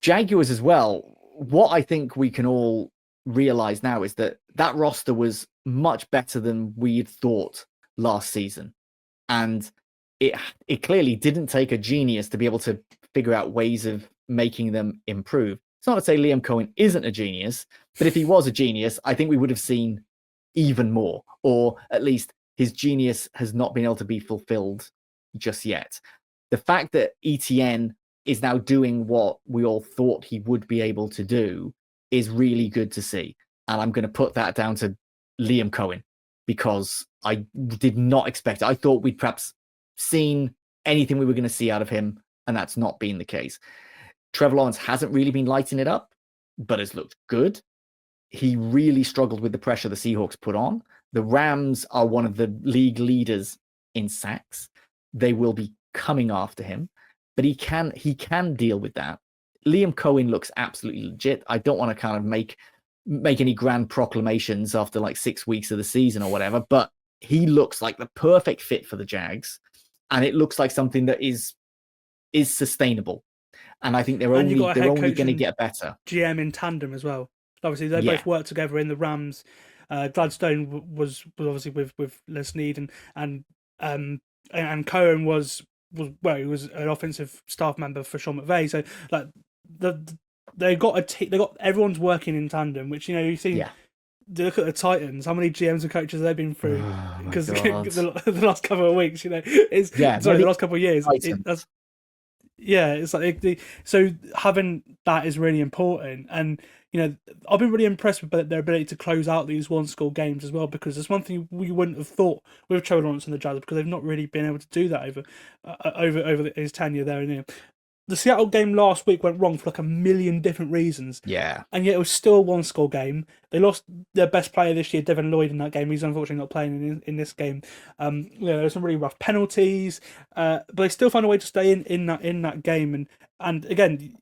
[SPEAKER 2] Jaguars as well, what I think we can all realize now is that roster was much better than we had thought last season. And it clearly didn't take a genius to be able to figure out ways of making them improve. It's not to say Liam Cohen isn't a genius, but if he was a genius, I think we would have seen even more, or at least his genius has not been able to be fulfilled just yet. The fact that Etienne is now doing what we all thought he would be able to do is really good to see. And I'm going to put that down to Liam Cohen, because I did not expect it. I thought we'd perhaps seen anything we were going to see out of him, and that's not been the case. Trevor Lawrence hasn't really been lighting it up, but has looked good. He really struggled with the pressure the Seahawks put on. The Rams are one of the league leaders in sacks. They will be coming after him, but he can deal with that. Liam Cohen looks absolutely legit. I don't want to kind of make any grand proclamations after like 6 weeks of the season or whatever, but he looks like the perfect fit for the Jags, and it looks like something that is sustainable. And I think they're only going to get better.
[SPEAKER 1] GM in tandem as well. Obviously, they both work together in the Rams. Gladstone was obviously with Les Snead, and Cohen was he was an offensive staff member for Sean McVay. So like they got everyone's working in tandem, which you see. Yeah. Look at the Titans. How many GMs and coaches they've been through? Because the last couple of weeks, the last couple of years. It's like so having that is really important, and I've been really impressed with their ability to close out these one-score games as well, because it's one thing we wouldn't have thought with Trevor Lawrence and the Jags, because they've not really been able to do that over his tenure there. And the Seattle game last week went wrong for like a million different reasons.
[SPEAKER 2] Yeah.
[SPEAKER 1] And yet it was still a one-score game. They lost their best player this year, Devin Lloyd, in that game. He's unfortunately not playing in this game. There were some really rough penalties, but they still found a way to stay in that game. And again,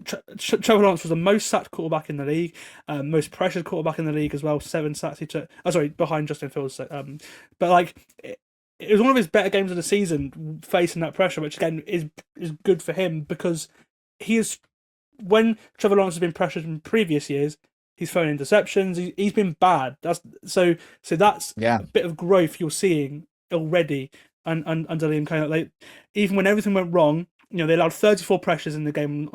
[SPEAKER 1] Trevor Lawrence was the most sacked quarterback in the league, most pressured quarterback in the league as well. 7 sacks he took. Behind Justin Fields. But like. It was one of his better games of the season, facing that pressure, which again is good for him, because when Trevor Lawrence has been pressured in previous years, he's thrown interceptions. He's been bad. That's a bit of growth you're seeing already under Liam Cohen. Like, even when everything went wrong, they allowed 34 pressures in the game.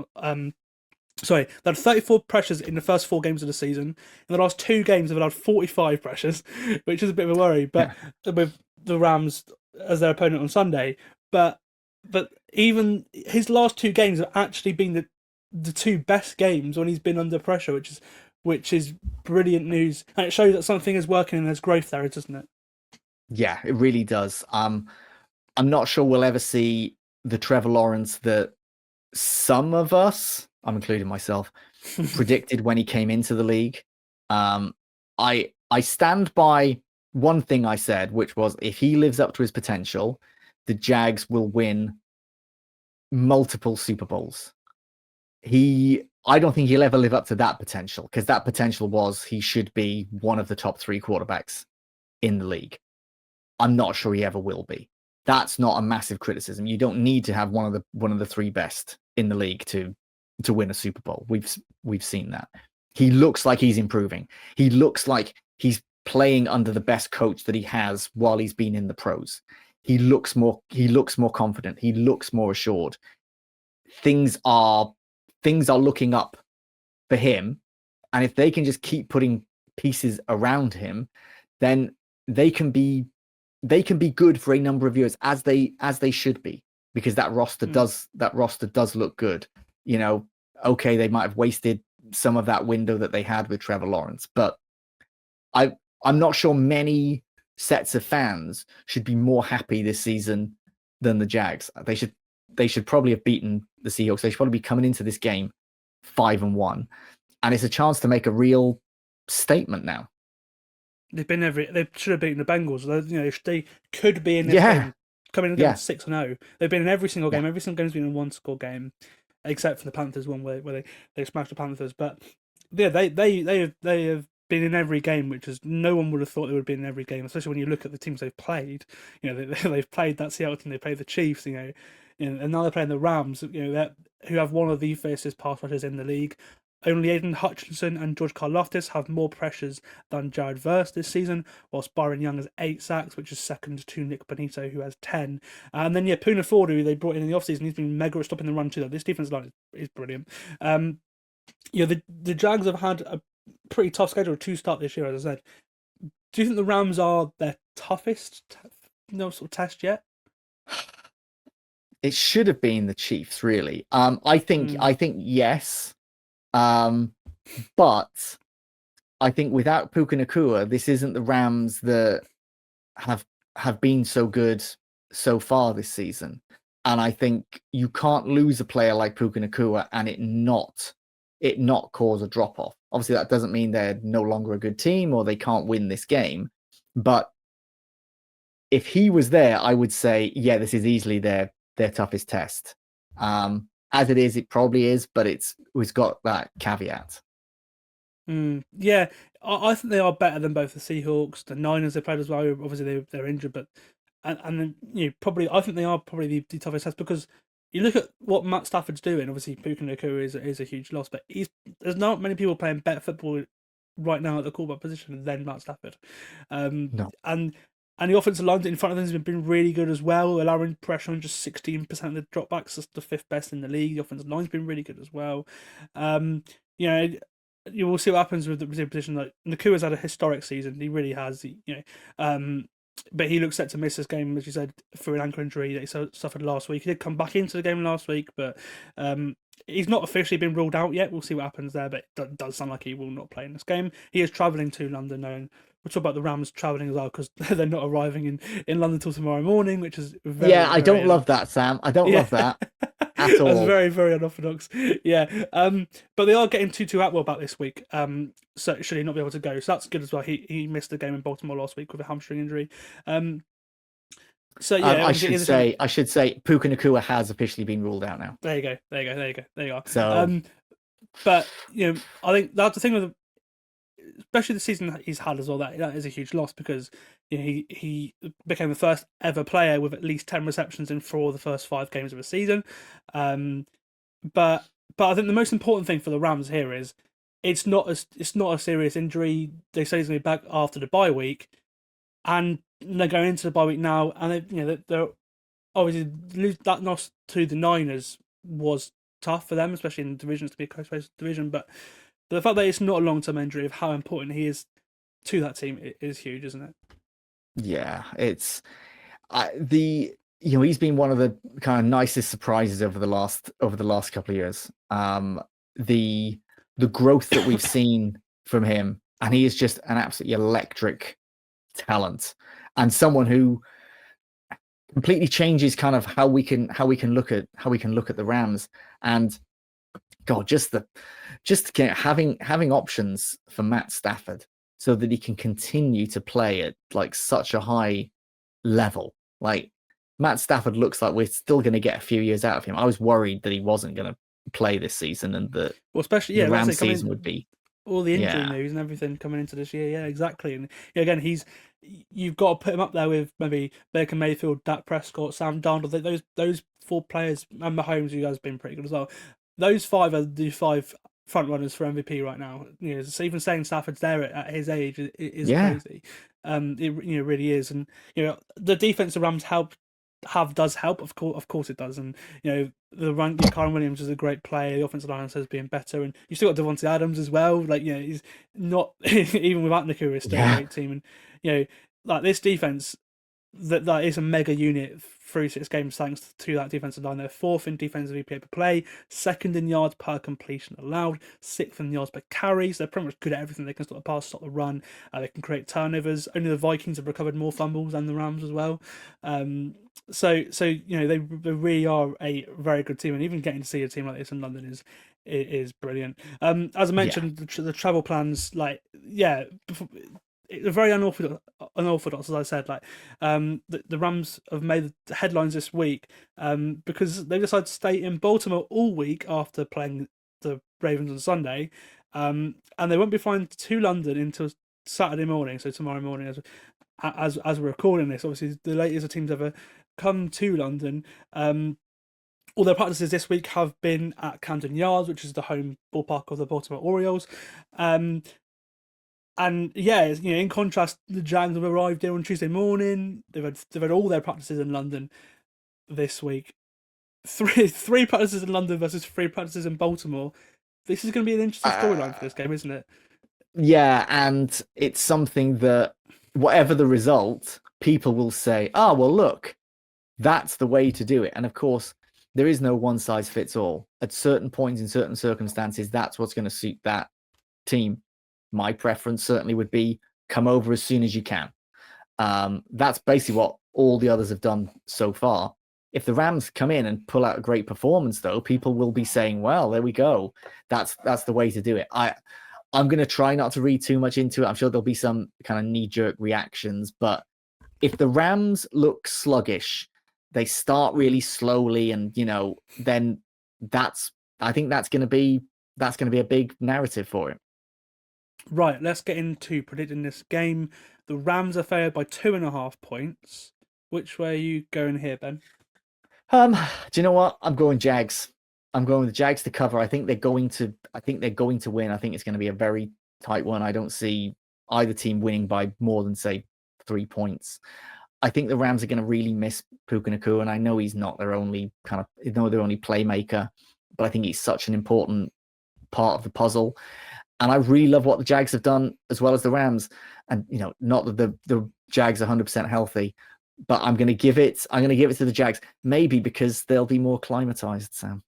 [SPEAKER 1] They had 34 pressures in the first 4 games of the season. In the last 2 games, they've allowed 45 pressures, which is a bit of a worry. But with the Rams as their opponent on Sunday, but even his last 2 games have actually been the 2 best games when he's been under pressure, which is brilliant news, and it shows that something is working and there's growth there, doesn't it?
[SPEAKER 2] Yeah, it really does. I'm not sure we'll ever see the Trevor Lawrence that some of us, I'm including myself, predicted when he came into the league. I stand by one thing I said, which was if he lives up to his potential, the Jags will win multiple Super Bowls. I don't think he'll ever live up to that potential, because that potential was he should be one of the top 3 quarterbacks in the league. I'm not sure he ever will be. That's not a massive criticism. You don't need to have one of the 3 best in the league to win a Super Bowl. We've seen that. He looks like he's improving. He looks like he's playing under the best coach that he has while he's been in the pros. He looks more confident. He looks more assured. Things are looking up for him. And if they can just keep putting pieces around him, then they can be good for a number of years, as they should be, because that roster does look good. You know, okay, they might have wasted some of that window that they had with Trevor Lawrence, but I'm not sure many sets of fans should be more happy this season than the Jags. They should probably have beaten the Seahawks. They should probably be coming into this game 5-1, and it's a chance to make a real statement now.
[SPEAKER 1] They should have beaten the Bengals. They could be in this game, coming in 6-0. They've been in every single game. Every single game's been a 1-score game, except for the Panthers one where they smashed the Panthers. But yeah, they have been in every game, which is no one would have thought they would have been in every game, especially when you look at the teams they've played. You know, they've played that Seattle team, they played the Chiefs, and now they're playing the Rams, who have one of the fastest pass rushers in the league. Only Aiden Hutchinson and George Karlaftis have more pressures than Jared Verse this season, whilst Byron Young has 8 sacks, which is second to Nick Bonito, who has 10. And then, Puna Ford, who they brought in the offseason, he's been mega at stopping the run too. This defense line is brilliant. The Jags have had a pretty tough schedule to start this year, as I said. Do you think the Rams are their toughest sort of test yet?
[SPEAKER 2] It should have been the Chiefs, really. I think yes. But I think without Puka Nacua, this isn't the Rams that have been so good so far this season. And I think you can't lose a player like Puka Nacua and it not cause a drop off. Obviously, that doesn't mean they're no longer a good team or they can't win this game. But if he was there, I would say, yeah, this is easily their toughest test. As it is, it probably is, but it's got that caveat.
[SPEAKER 1] Yeah, I think they are better than both the Seahawks, the Niners they played as well. Obviously, they're injured, but and probably I think they are probably the toughest test, because you look at what Matt Stafford's doing. Obviously, Puka Nacua is a huge loss, but there's not many people playing better football right now at the quarterback position than Matt Stafford.
[SPEAKER 2] No.
[SPEAKER 1] And the offensive line in front of them has been really good as well, allowing pressure on just 16% of the dropbacks. That's the 5th best in the league. The offensive line's been really good as well. You will see what happens with the position. Like Nakua's had a historic season. He really has. But he looks set to miss this game, as you said, through an ankle injury that he suffered last week. He did come back into the game last week, but he's not officially been ruled out yet. We'll see what happens there, but it does sound like he will not play in this game. He is travelling to London, and we'll talk about the Rams travelling as well, because they're not arriving in London till tomorrow morning, which is very,
[SPEAKER 2] I don't love that, Sam. I don't love that at all.
[SPEAKER 1] That's very, very unorthodox. Yeah. But they are getting Tutu Atwell back this week. So should he not be able to go? So that's good as well. He missed the game in Baltimore last week with a hamstring injury. So yeah,
[SPEAKER 2] I should say Puka Nacua has officially been ruled out now.
[SPEAKER 1] There you go.
[SPEAKER 2] So,
[SPEAKER 1] but I think that's the thing with, especially the season that he's had as well. That is a huge loss, because he became the first ever player with at least 10 receptions in 4 of the first 5 games of a season. But I think the most important thing for the Rams here is it's not a serious injury. They say he's going to be back after the bye week, and they're going into the bye week now, and they're obviously that loss to the Niners was tough for them, especially in the division, to be a close division. But the fact that it's not a long-term injury, of how important he is to that team, is huge, isn't it?
[SPEAKER 2] Yeah, it's he's been one of the kind of nicest surprises over the last couple of years. The growth that we've seen from him, and he is just an absolutely electric talent, and someone who completely changes kind of how we can look at the Rams. And God, just having options for Matt Stafford so that he can continue to play at like such a high level. Like Matt Stafford looks like we're still going to get a few years out of him. I was worried that he wasn't going to play this season, and that
[SPEAKER 1] especially
[SPEAKER 2] the Rams season would be
[SPEAKER 1] all the injury news and everything coming into this year. Yeah, exactly. And again, you've got to put him up there with maybe Baker Mayfield, Dak Prescott, Sam Darnold. Those 4 players, and Mahomes, who has been pretty good as well. Those 5 are the 5 front runners for MVP right now. So even saying Stafford's there at his age is crazy. It really is. And the defense the Rams does help. Of course it does. And the run. Kyron Williams is a great player. The offensive line has been better, and you still got Devontae Adams as well. Like he's not even without Nakua, still a great team. And like this defense. That is a mega unit through 6 games thanks to that defensive line. They're 4th in defensive EPA per play, 2nd in yards per completion allowed, 6th in yards per carries. They're pretty much good at everything. They can stop the pass, stop the run. They can create turnovers. Only the Vikings have recovered more fumbles than the Rams as well. So they really are a very good team, and even getting to see a team like this in London is brilliant. As I mentioned, the travel plans, they're very unorthodox, as I said. Like the Rams have made the headlines this week because they decided to stay in Baltimore all week after playing the Ravens on Sunday, and they won't be flying to London until Saturday morning, so tomorrow morning, as we're recording this. Obviously, the latest the teams ever come to London. All their practices this week have been at Camden Yards, which is the home ballpark of the Baltimore Orioles. And in contrast, the Jags have arrived here on Tuesday morning. They've had all their practices in London this week. Three practices in London versus 3 practices in Baltimore. This is going to be an interesting storyline for this game, isn't it?
[SPEAKER 2] Yeah, and it's something that whatever the result, people will say, "Oh, well, look, that's the way to do it." And of course, there is no one size fits all. At certain points in certain circumstances, that's what's going to suit that team. My preference certainly would be come over as soon as you can. That's basically what all the others have done so far. If the Rams come in and pull out a great performance, though, people will be saying, well, there we go. That's the way to do it. I'm going to try not to read too much into it. I'm sure there'll be some kind of knee-jerk reactions. But if the Rams look sluggish, they start really slowly, and, then I think that's going to be a big narrative for it.
[SPEAKER 1] Right, let's get into predicting this game. The Rams are favored by 2.5 points. Which way are you going here, Ben?
[SPEAKER 2] Do you know what? I'm going Jags. I'm going with the Jags to cover. I think they're going to win. I think it's going to be a very tight one. I don't see either team winning by more than, say, 3 points. I think the Rams are going to really miss Puka Nacua, and I know he's not their only playmaker, but I think he's such an important part of the puzzle. And I really love what the Jags have done as well as the Rams. And, not that the Jags are 100% healthy, but I'm going to give it to the Jags, maybe because they'll be more acclimatized, Sam.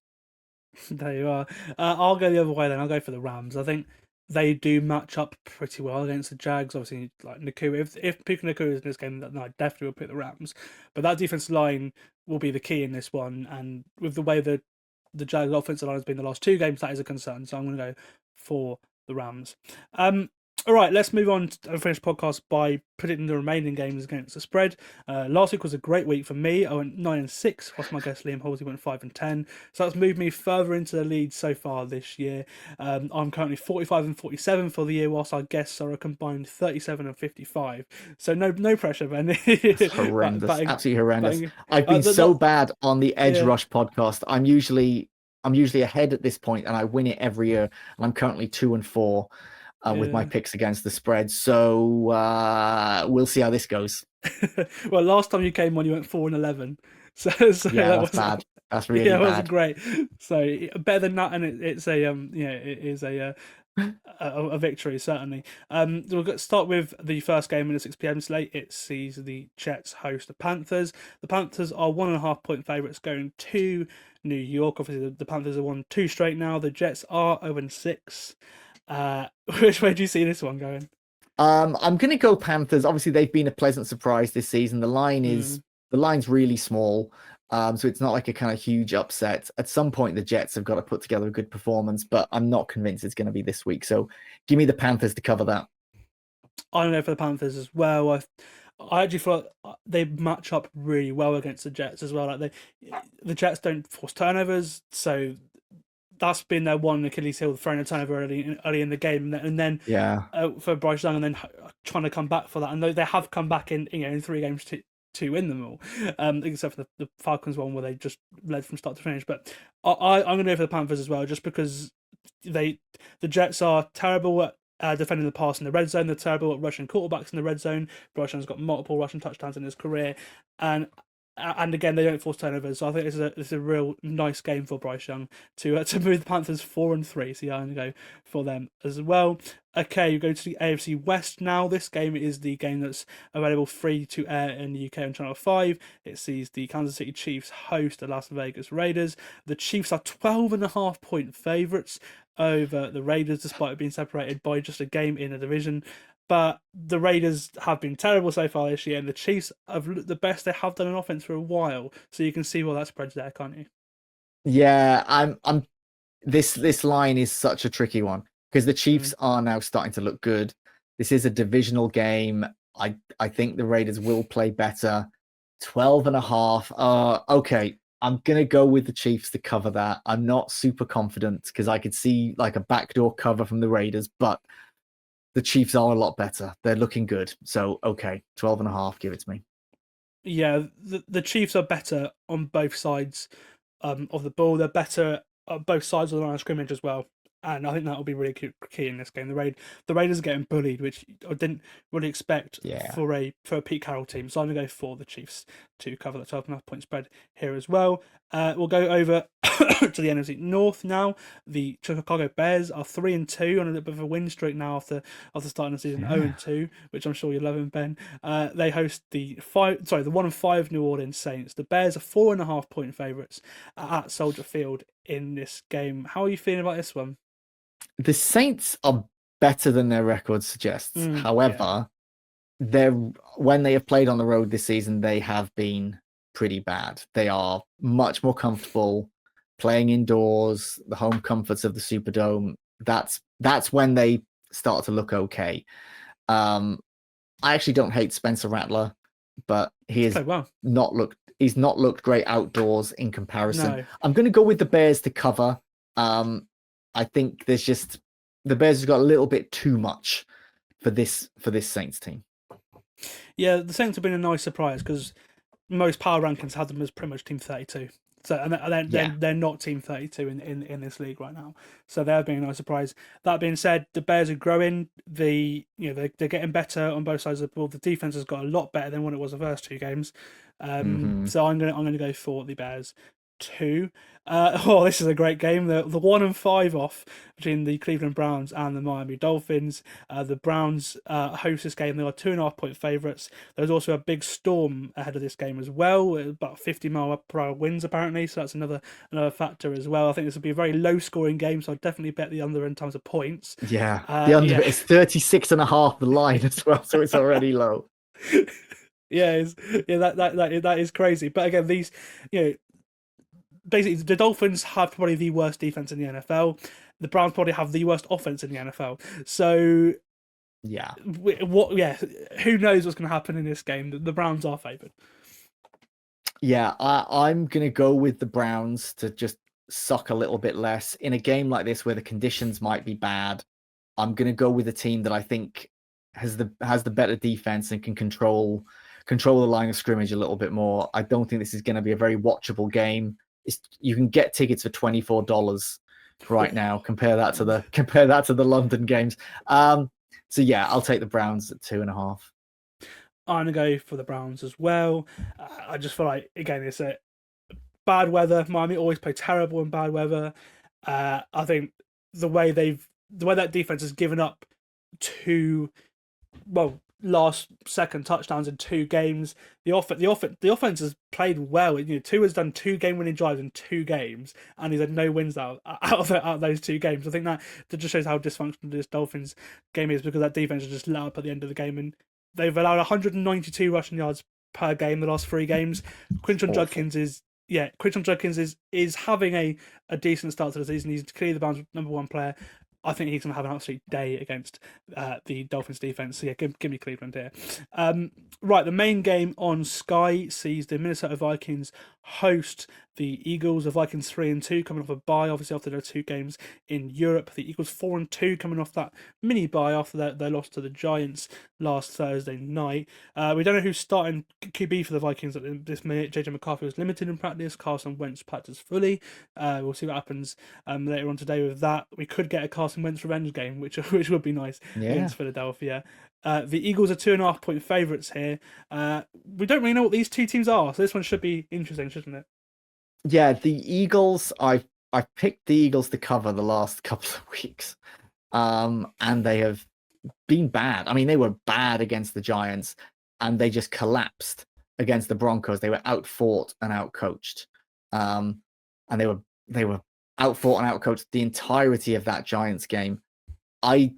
[SPEAKER 1] There you are. I'll go the other way then. I'll go for the Rams. I think they do match up pretty well against the Jags. Obviously, like Nacua, if Puka Nacua is in this game, then I definitely will pick the Rams. But that defensive line will be the key in this one. And with the way that the Jags offensive line has been the last 2 games, that is a concern. So I'm going to go for the Rams. All right, let's move on to finish the podcast by predicting the remaining games against the spread. Last week was a great week for me. I went 9-6, whilst my guest Liam Halsey went 5-10. So that's moved me further into the lead so far this year. I'm currently 45-47 for the year, whilst our guests are a combined 37-55. So no pressure, Ben.
[SPEAKER 2] It's horrendous, absolutely horrendous. I've been so bad on the Edge Rush podcast. I'm usually ahead at this point, and I win it every year. And I'm currently 2-4. With my picks against the spread. So we'll see how this goes.
[SPEAKER 1] Well, last time you came on, you went 4-11. So
[SPEAKER 2] yeah, that's bad. That's really bad.
[SPEAKER 1] It wasn't great. So better than that, and it is a victory, certainly. We'll start with the first game in the 6 p.m. slate. It sees the Jets host the Panthers. The Panthers are 1.5 point favourites going to New York. Obviously, the Panthers have won 2 straight now. The Jets are 0-6. Which way do you see this one going?
[SPEAKER 2] I'm going to go Panthers. Obviously, they've been a pleasant surprise this season. The line is The line's really small, so it's not like a kind of huge upset. At some point, the Jets have got to put together a good performance, but I'm not convinced it's going to be this week. So give me the Panthers to cover that.
[SPEAKER 1] I don't know for the Panthers as well. I actually thought they match up really well against the Jets as well. Like the Jets don't force turnovers, so that's been their one Achilles heel, throwing a turnover early in the game, and then for Bryce Young, and then trying to come back for that. And they have come back in 3 games to win them all, except for the Falcons one where they just led from start to finish. But I'm going to go for the Panthers as well, just because the Jets are terrible at defending the pass in the red zone. They're terrible at rushing quarterbacks in the red zone. Bryce Young's got multiple rushing touchdowns in his career, and again, they don't force turnovers. So I think this is a real nice game for Bryce Young to move the Panthers 4-3. So yeah, I'm going to go for them as well. Okay, you go to the AFC West now. This game is the game that's available free to air in the UK on Channel 5. It sees the Kansas City Chiefs host the Las Vegas Raiders. The Chiefs are 12.5-point favourites over the Raiders, despite being separated by just a game in a division. But the Raiders have been terrible so far this year, and the Chiefs have looked the best they have done on offense for a while. So you can see why that spreads there, can't you?
[SPEAKER 2] Yeah, I'm. This line is such a tricky one because the Chiefs are now starting to look good. This is a divisional game. I think the Raiders will play better. 12.5. Okay, I'm gonna go with the Chiefs to cover that. I'm not super confident because I could see like a backdoor cover from the Raiders, but the Chiefs are a lot better. They're looking good. So, okay, 12.5, give it to me.
[SPEAKER 1] Yeah, the Chiefs are better on both sides of the ball. They're better on both sides of the line of scrimmage as well. And I think that will be really key in this game. The Raiders are getting bullied, which I didn't really expect for a Pete Carroll team. So I'm going to go for the Chiefs to cover the 12.5-point spread here as well. We'll go over to the NFC North now. The Chicago Bears are 3-2 on a little bit of a win streak now after starting the season 0-2, which I'm sure you're loving, Ben. They host the 1-5 New Orleans Saints. The Bears are 4.5-point favourites at Soldier Field in this game. How are you feeling about this one?
[SPEAKER 2] The Saints are better than their record suggests. However, when they have played on the road this season, they have been pretty bad. They are much more comfortable playing indoors, the home comforts of the Superdome. That's when they start to look okay. I actually don't hate Spencer Rattler, but he's not looked great outdoors in comparison. No. I'm going to go with the Bears to cover. I think the Bears have got a little bit too much for this Saints team.
[SPEAKER 1] Yeah, the Saints have been a nice surprise because most power rankings had them as pretty much Team 32. So and they're not Team 32 in this league right now. So they're being a nice surprise. That being said, the Bears are growing. They're getting better on both sides of the ball. The defense has got a lot better than what it was the first 2 games. So I'm gonna go for the Bears 2. This is a great game. The 1-5 off between the Cleveland Browns and the Miami Dolphins. The Browns host this game. They are 2.5-point favourites. There's also a big storm ahead of this game as well. About 50-mile-per-hour winds apparently, so that's another factor as well. I think this will be a very low-scoring game, so I'd definitely bet the under in terms of points.
[SPEAKER 2] Yeah, the under is 36.5 the line as well, so it's already low.
[SPEAKER 1] That is crazy. But again, these basically, the Dolphins have probably the worst defense in the NFL. The Browns probably have the worst offense in the NFL. So, who knows what's going to happen in this game? The Browns are favoured.
[SPEAKER 2] Yeah, I'm going to go with the Browns to just suck a little bit less in a game like this where the conditions might be bad. I'm going to go with a team that I think has the better defense and can control the line of scrimmage a little bit more. I don't think this is going to be a very watchable game. You can get tickets for $24 right now. Compare that to the London games. So yeah, I'll take the Browns at 2.5.
[SPEAKER 1] I'm gonna go for the Browns as well. I just feel like again it's a bad weather. Miami always play terrible in bad weather. I think the way that defense has given up 2 last second touchdowns in 2 games. The offense has played well. Tua has done 2 game-winning drives in 2 games, and he's had no wins out of those 2 games. I think that just shows how dysfunctional this Dolphins game is because that defense is just let up at the end of the game, and they've allowed 192 rushing yards per game the last 3 games. Quinton Judkins is having a decent start to the season. He's clearly the Browns' number 1 player. I think he's going to have an absolute day against the Dolphins defense. So yeah, give me Cleveland here. Right, the main game on Sky sees the Minnesota Vikings host the Eagles. The Vikings 3-2 coming off a bye, obviously after their 2 games in Europe. The Eagles 4-2 coming off that mini bye after their loss to the Giants last Thursday night. We don't know who's starting QB for the Vikings at this minute. JJ McCarthy was limited in practice. Carson Wentz practiced fully. We'll see what happens later on today with that. We could get a Carson Wentz revenge game, which would be nice against Philadelphia. The Eagles are 2.5-point favourites here. We don't really know what these 2 teams are, so this one should be interesting, shouldn't it?
[SPEAKER 2] Yeah, the Eagles, I've picked the Eagles to cover the last couple of weeks. And they have been bad. I mean, they were bad against the Giants and they just collapsed against the Broncos. They were outfought and outcoached. And they were outfought and outcoached the entirety of that Giants game. I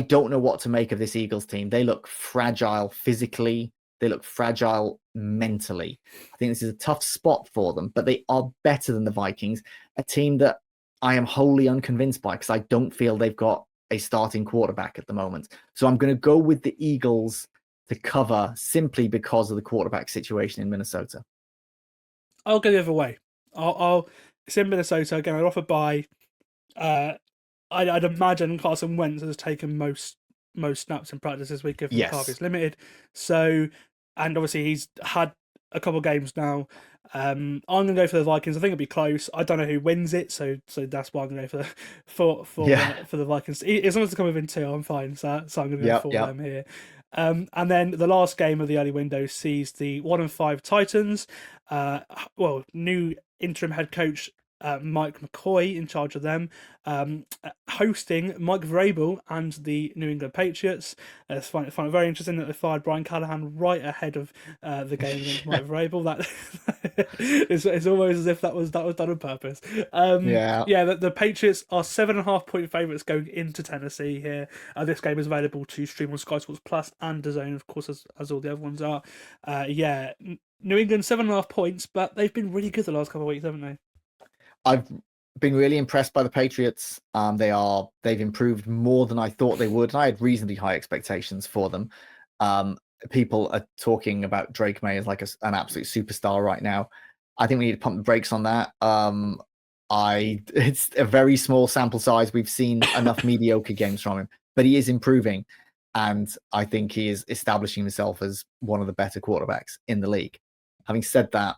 [SPEAKER 2] don't know what to make of this Eagles team. They look fragile physically. They look fragile mentally. I think this is a tough spot for them, but they are better than the Vikings, a team that I am wholly unconvinced by because I don't feel they've got a starting quarterback at the moment. So I'm going to go with the Eagles to cover simply because of the quarterback situation in Minnesota.
[SPEAKER 1] I'll go the other way. It's in Minnesota again. I'd offer bye. I'd imagine Carson Wentz has taken most snaps in practice this week if McCarthy's limited. So, and obviously he's had a couple of games now. I'm going to go for the Vikings. I think it'll be close. I don't know who wins it, so that's why I'm going to go for the Vikings. As long as they come within 2, I'm fine. So I'm going to go for them here. And then the last game of the early window sees the 1-5 Titans. New interim head coach Mike McCoy in charge of them, hosting Mike Vrabel and the New England Patriots. I find it very interesting that they fired Brian Callahan right ahead of the game against Mike Vrabel. That it's almost as if that was done on purpose. The Patriots are 7.5-point favourites going into Tennessee here. This game is available to stream on Sky Sports Plus and DAZN, of course, as all the other ones are. New England 7.5 points, but they've been really good the last couple of weeks, haven't they?
[SPEAKER 2] I've been really impressed by the Patriots. They've improved more than I thought they would. And I had reasonably high expectations for them. People are talking about Drake May as like an absolute superstar right now. I think we need to pump the brakes on that. It's a very small sample size. We've seen enough mediocre games from him, but he is improving. And I think he is establishing himself as one of the better quarterbacks in the league. Having said that,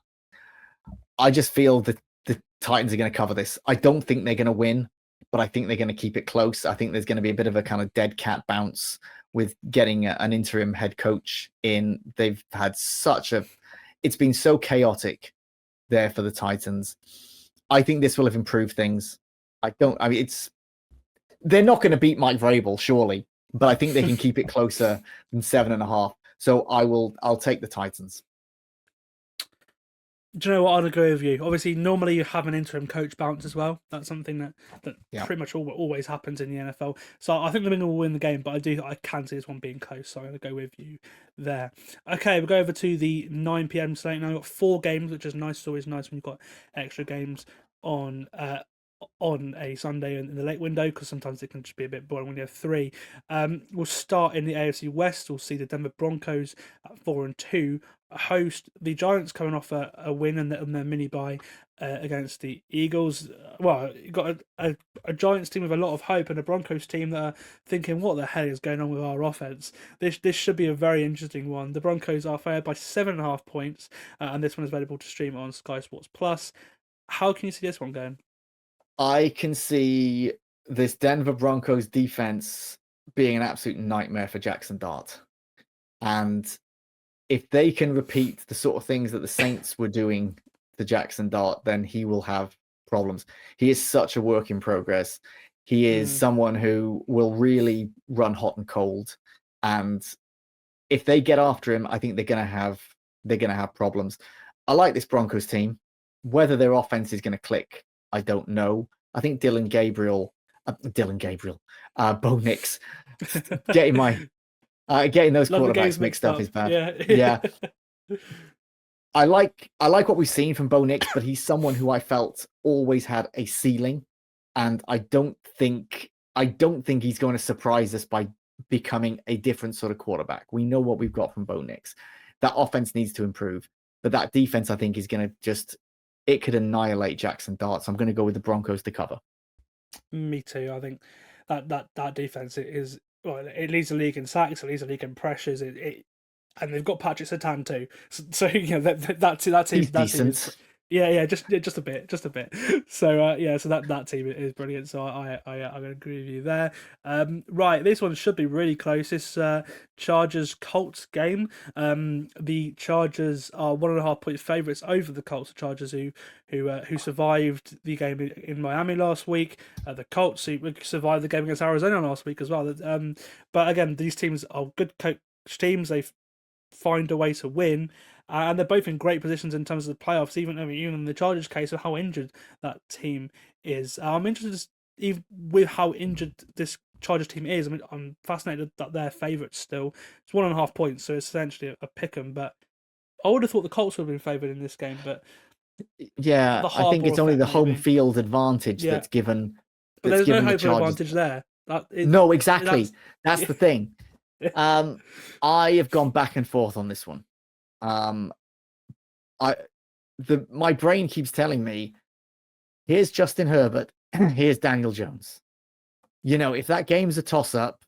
[SPEAKER 2] I just feel that the Titans are going to cover this. I don't think they're going to win, but I think they're going to keep it close. I think there's going to be a bit of a kind of dead cat bounce with getting an interim head coach in. They've had it's been so chaotic there for the Titans. I think this will have improved things. They're not going to beat Mike Vrabel, surely, but I think they can keep it closer than 7.5. So I'll take the Titans.
[SPEAKER 1] Do you know what? I'd agree with you. Obviously, normally you have an interim coach bounce as well. That's something that pretty much always happens in the NFL. So I think the England will win the game, but I can see this one being close. So I'm going to go with you there. Okay, we'll go over to the 9 p.m. slate now. We've got 4 games, which is nice. It's always nice when you've got extra games on a Sunday in the late window, because sometimes it can just be a bit boring when you have 3. We'll start in the AFC West. We'll see the Denver Broncos at 4-2 host the Giants, coming off a win and their mini bye against the Eagles. Well, you've got a Giants team with a lot of hope and a Broncos team that are thinking, what the hell is going on with our offense? This should be a very interesting one. The Broncos are favored by 7.5 points, and this one is available to stream on Sky Sports Plus. How can you see this one going?
[SPEAKER 2] I can see this Denver Broncos defense being an absolute nightmare for Jackson Dart. And if they can repeat the sort of things that the Saints were doing to Jackson Dart, then he will have problems. He is such a work in progress. He is someone who will really run hot and cold. And if they get after him, I think they're going to have problems. I like this Broncos team. Whether their offense is going to click, I don't know. I think Bo Nix, getting those quarterbacks mixed up is bad.
[SPEAKER 1] Yeah.
[SPEAKER 2] I like what we've seen from Bo Nix, but he's someone who I felt always had a ceiling, and I don't think he's going to surprise us by becoming a different sort of quarterback. We know what we've got from Bo Nix. That offense needs to improve, but that defense, I think, is going to it could annihilate Jackson Dart. So I'm going to go with the Broncos to cover.
[SPEAKER 1] Me too. I think that defense is, well, it leads the league in sacks, it leads the league in pressures. And they've got Patrick Surtain too. So that team
[SPEAKER 2] decent.
[SPEAKER 1] Just a bit. So so that team is brilliant. So I'm gonna agree with you there. Right, this one should be really close. This Chargers Colts game. The Chargers are 1.5 point favourites over the Colts. The Chargers who survived the game in Miami last week. The Colts who survived the game against Arizona last week as well. But again, these teams are good coach teams. They find a way to win, and they're both in great positions in terms of the playoffs. Even in the Chargers' case of how injured that team is, I'm interested with how injured this Chargers team is. I mean, I'm fascinated that they're favourites still. It's 1.5 points, so it's essentially a pick 'em. But I would have thought the Colts would have been favoured in this game. But
[SPEAKER 2] yeah, I think it's only the home field advantage that's given.
[SPEAKER 1] But there's no home advantage there.
[SPEAKER 2] No, exactly. That's the thing. I have gone back and forth on this one. My brain keeps telling me, here's Justin Herbert, here's Daniel Jones. If that game's a toss-up,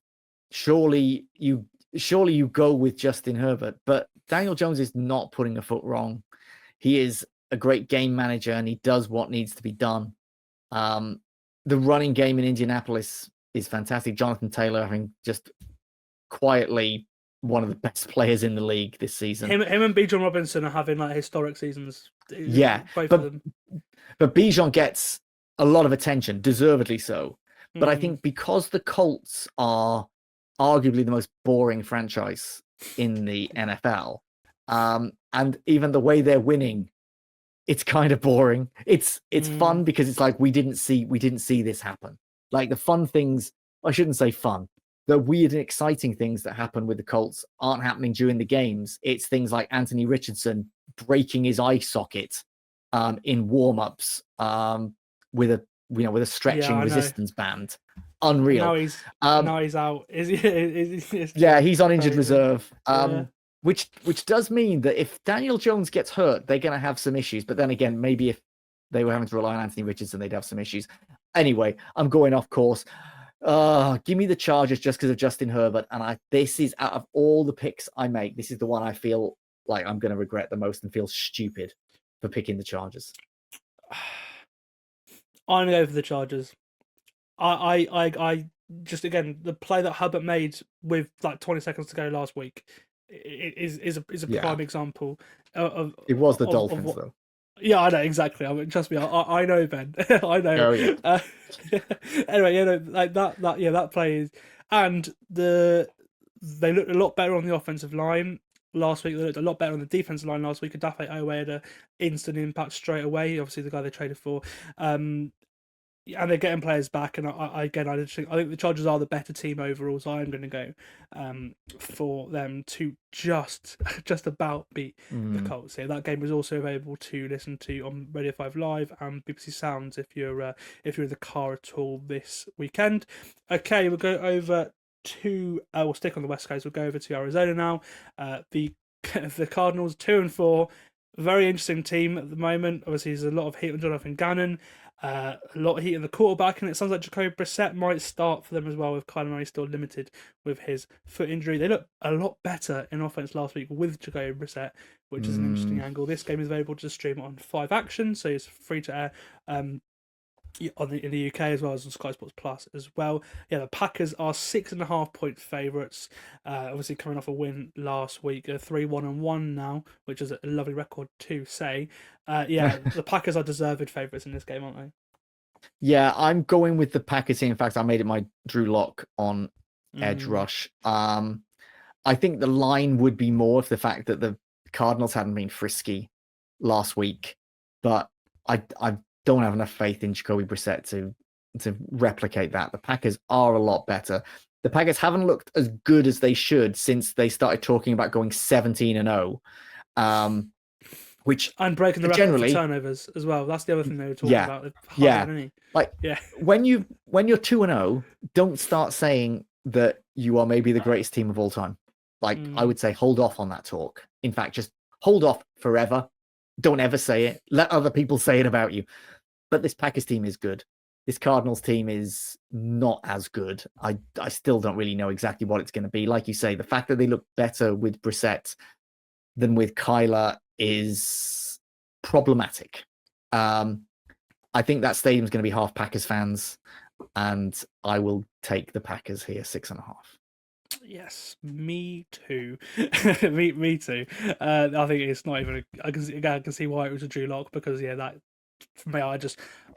[SPEAKER 2] surely you go with Justin Herbert. But Daniel Jones is not putting a foot wrong. He is a great game manager, and he does what needs to be done. The running game in Indianapolis is fantastic. Jonathan Taylor having just quietly one of the best players in the league this season.
[SPEAKER 1] Him and Bijan Robinson are having historic seasons.
[SPEAKER 2] Yeah,
[SPEAKER 1] both of them.
[SPEAKER 2] But Bijan gets a lot of attention, deservedly so. But I think because the Colts are arguably the most boring franchise in the NFL, and even the way they're winning, it's kind of boring. It's fun because it's like we didn't see this happen. Like the fun things, I shouldn't say fun. The weird and exciting things that happen with the Colts aren't happening during the games. It's things like Anthony Richardson breaking his eye socket in warm-ups with a stretching resistance band. Unreal.
[SPEAKER 1] Now he's out.
[SPEAKER 2] He's on injured reserve. Which does mean that if Daniel Jones gets hurt, they're going to have some issues. But then again, maybe if they were having to rely on Anthony Richardson, they'd have some issues. Anyway, I'm going off course. Give me the Chargers just because of Justin Herbert. And this is, out of all the picks I make, this is the one I feel like I'm going to regret the most and feel stupid for picking the Chargers.
[SPEAKER 1] I'm going to go for the Chargers. I just, again, the play that Herbert made with like 20 seconds to go last week is a prime example of
[SPEAKER 2] it was the Dolphins though.
[SPEAKER 1] Yeah, I know exactly. I mean, trust me, I know, Ben. I know.
[SPEAKER 2] Oh yeah.
[SPEAKER 1] Anyway, like that play is, and they looked a lot better on the offensive line last week. They looked a lot better on the defensive line last week. Odafe Owe had an instant impact straight away. Obviously, the guy they traded for. And they're getting players back, and I think the Chargers are the better team overall, so I'm going to go for them to just about beat the Colts here. That game is also available to listen to on Radio 5 Live and BBC Sounds if you're in the car at all this weekend. Okay, we'll go over to we'll stick on the West Coast. We'll go over to Arizona now. The Cardinals 2-4, very interesting team at the moment. Obviously, there's a lot of heat on Jonathan Gannon. A lot of heat in the quarterback, and it sounds like Jacoby Brissett might start for them as well, with Kyler Murray still limited with his foot injury. They look a lot better in offense last week with Jacoby Brissett, which is an interesting angle. This game is available to stream on 5 Action, so it's free to air in the UK as well as on Sky Sports Plus as well. Yeah, the Packers are 6.5 point favourites. Obviously coming off a win last week, 3-1-1 now, which is a lovely record to say. The Packers are deserved favourites in this game, aren't they?
[SPEAKER 2] Yeah, I'm going with the Packers here. In fact, I made it my Drew Lock on Edge Rush. I think the line would be more if the fact that the Cardinals hadn't been frisky last week, but I don't have enough faith in Jacoby Brissett to replicate that. The Packers are a lot better. The Packers haven't looked as good as they should since they started talking about going 17-0. Which
[SPEAKER 1] And breaking the record for
[SPEAKER 2] generally
[SPEAKER 1] turnovers as well. That's the other thing they were talking
[SPEAKER 2] Yeah,
[SPEAKER 1] about. They've
[SPEAKER 2] yeah.
[SPEAKER 1] hardly had any.
[SPEAKER 2] like
[SPEAKER 1] Yeah.
[SPEAKER 2] when you're 2-0, don't start saying that you are maybe the greatest team of all time. Like I would say, hold off on that talk. In fact, just hold off forever. Don't ever say it. Let other people say it about you. But this Packers team is good. This Cardinals team is not as good. I still don't really know exactly what it's going to be. Like you say, the fact that they look better with Brissett than with Kyler is problematic. I think that stadium is going to be half Packers fans, and I will take the Packers here 6.5.
[SPEAKER 1] Yes, me too. me too. I think it's not even. I can see why it was a Drew Lock, because that for me,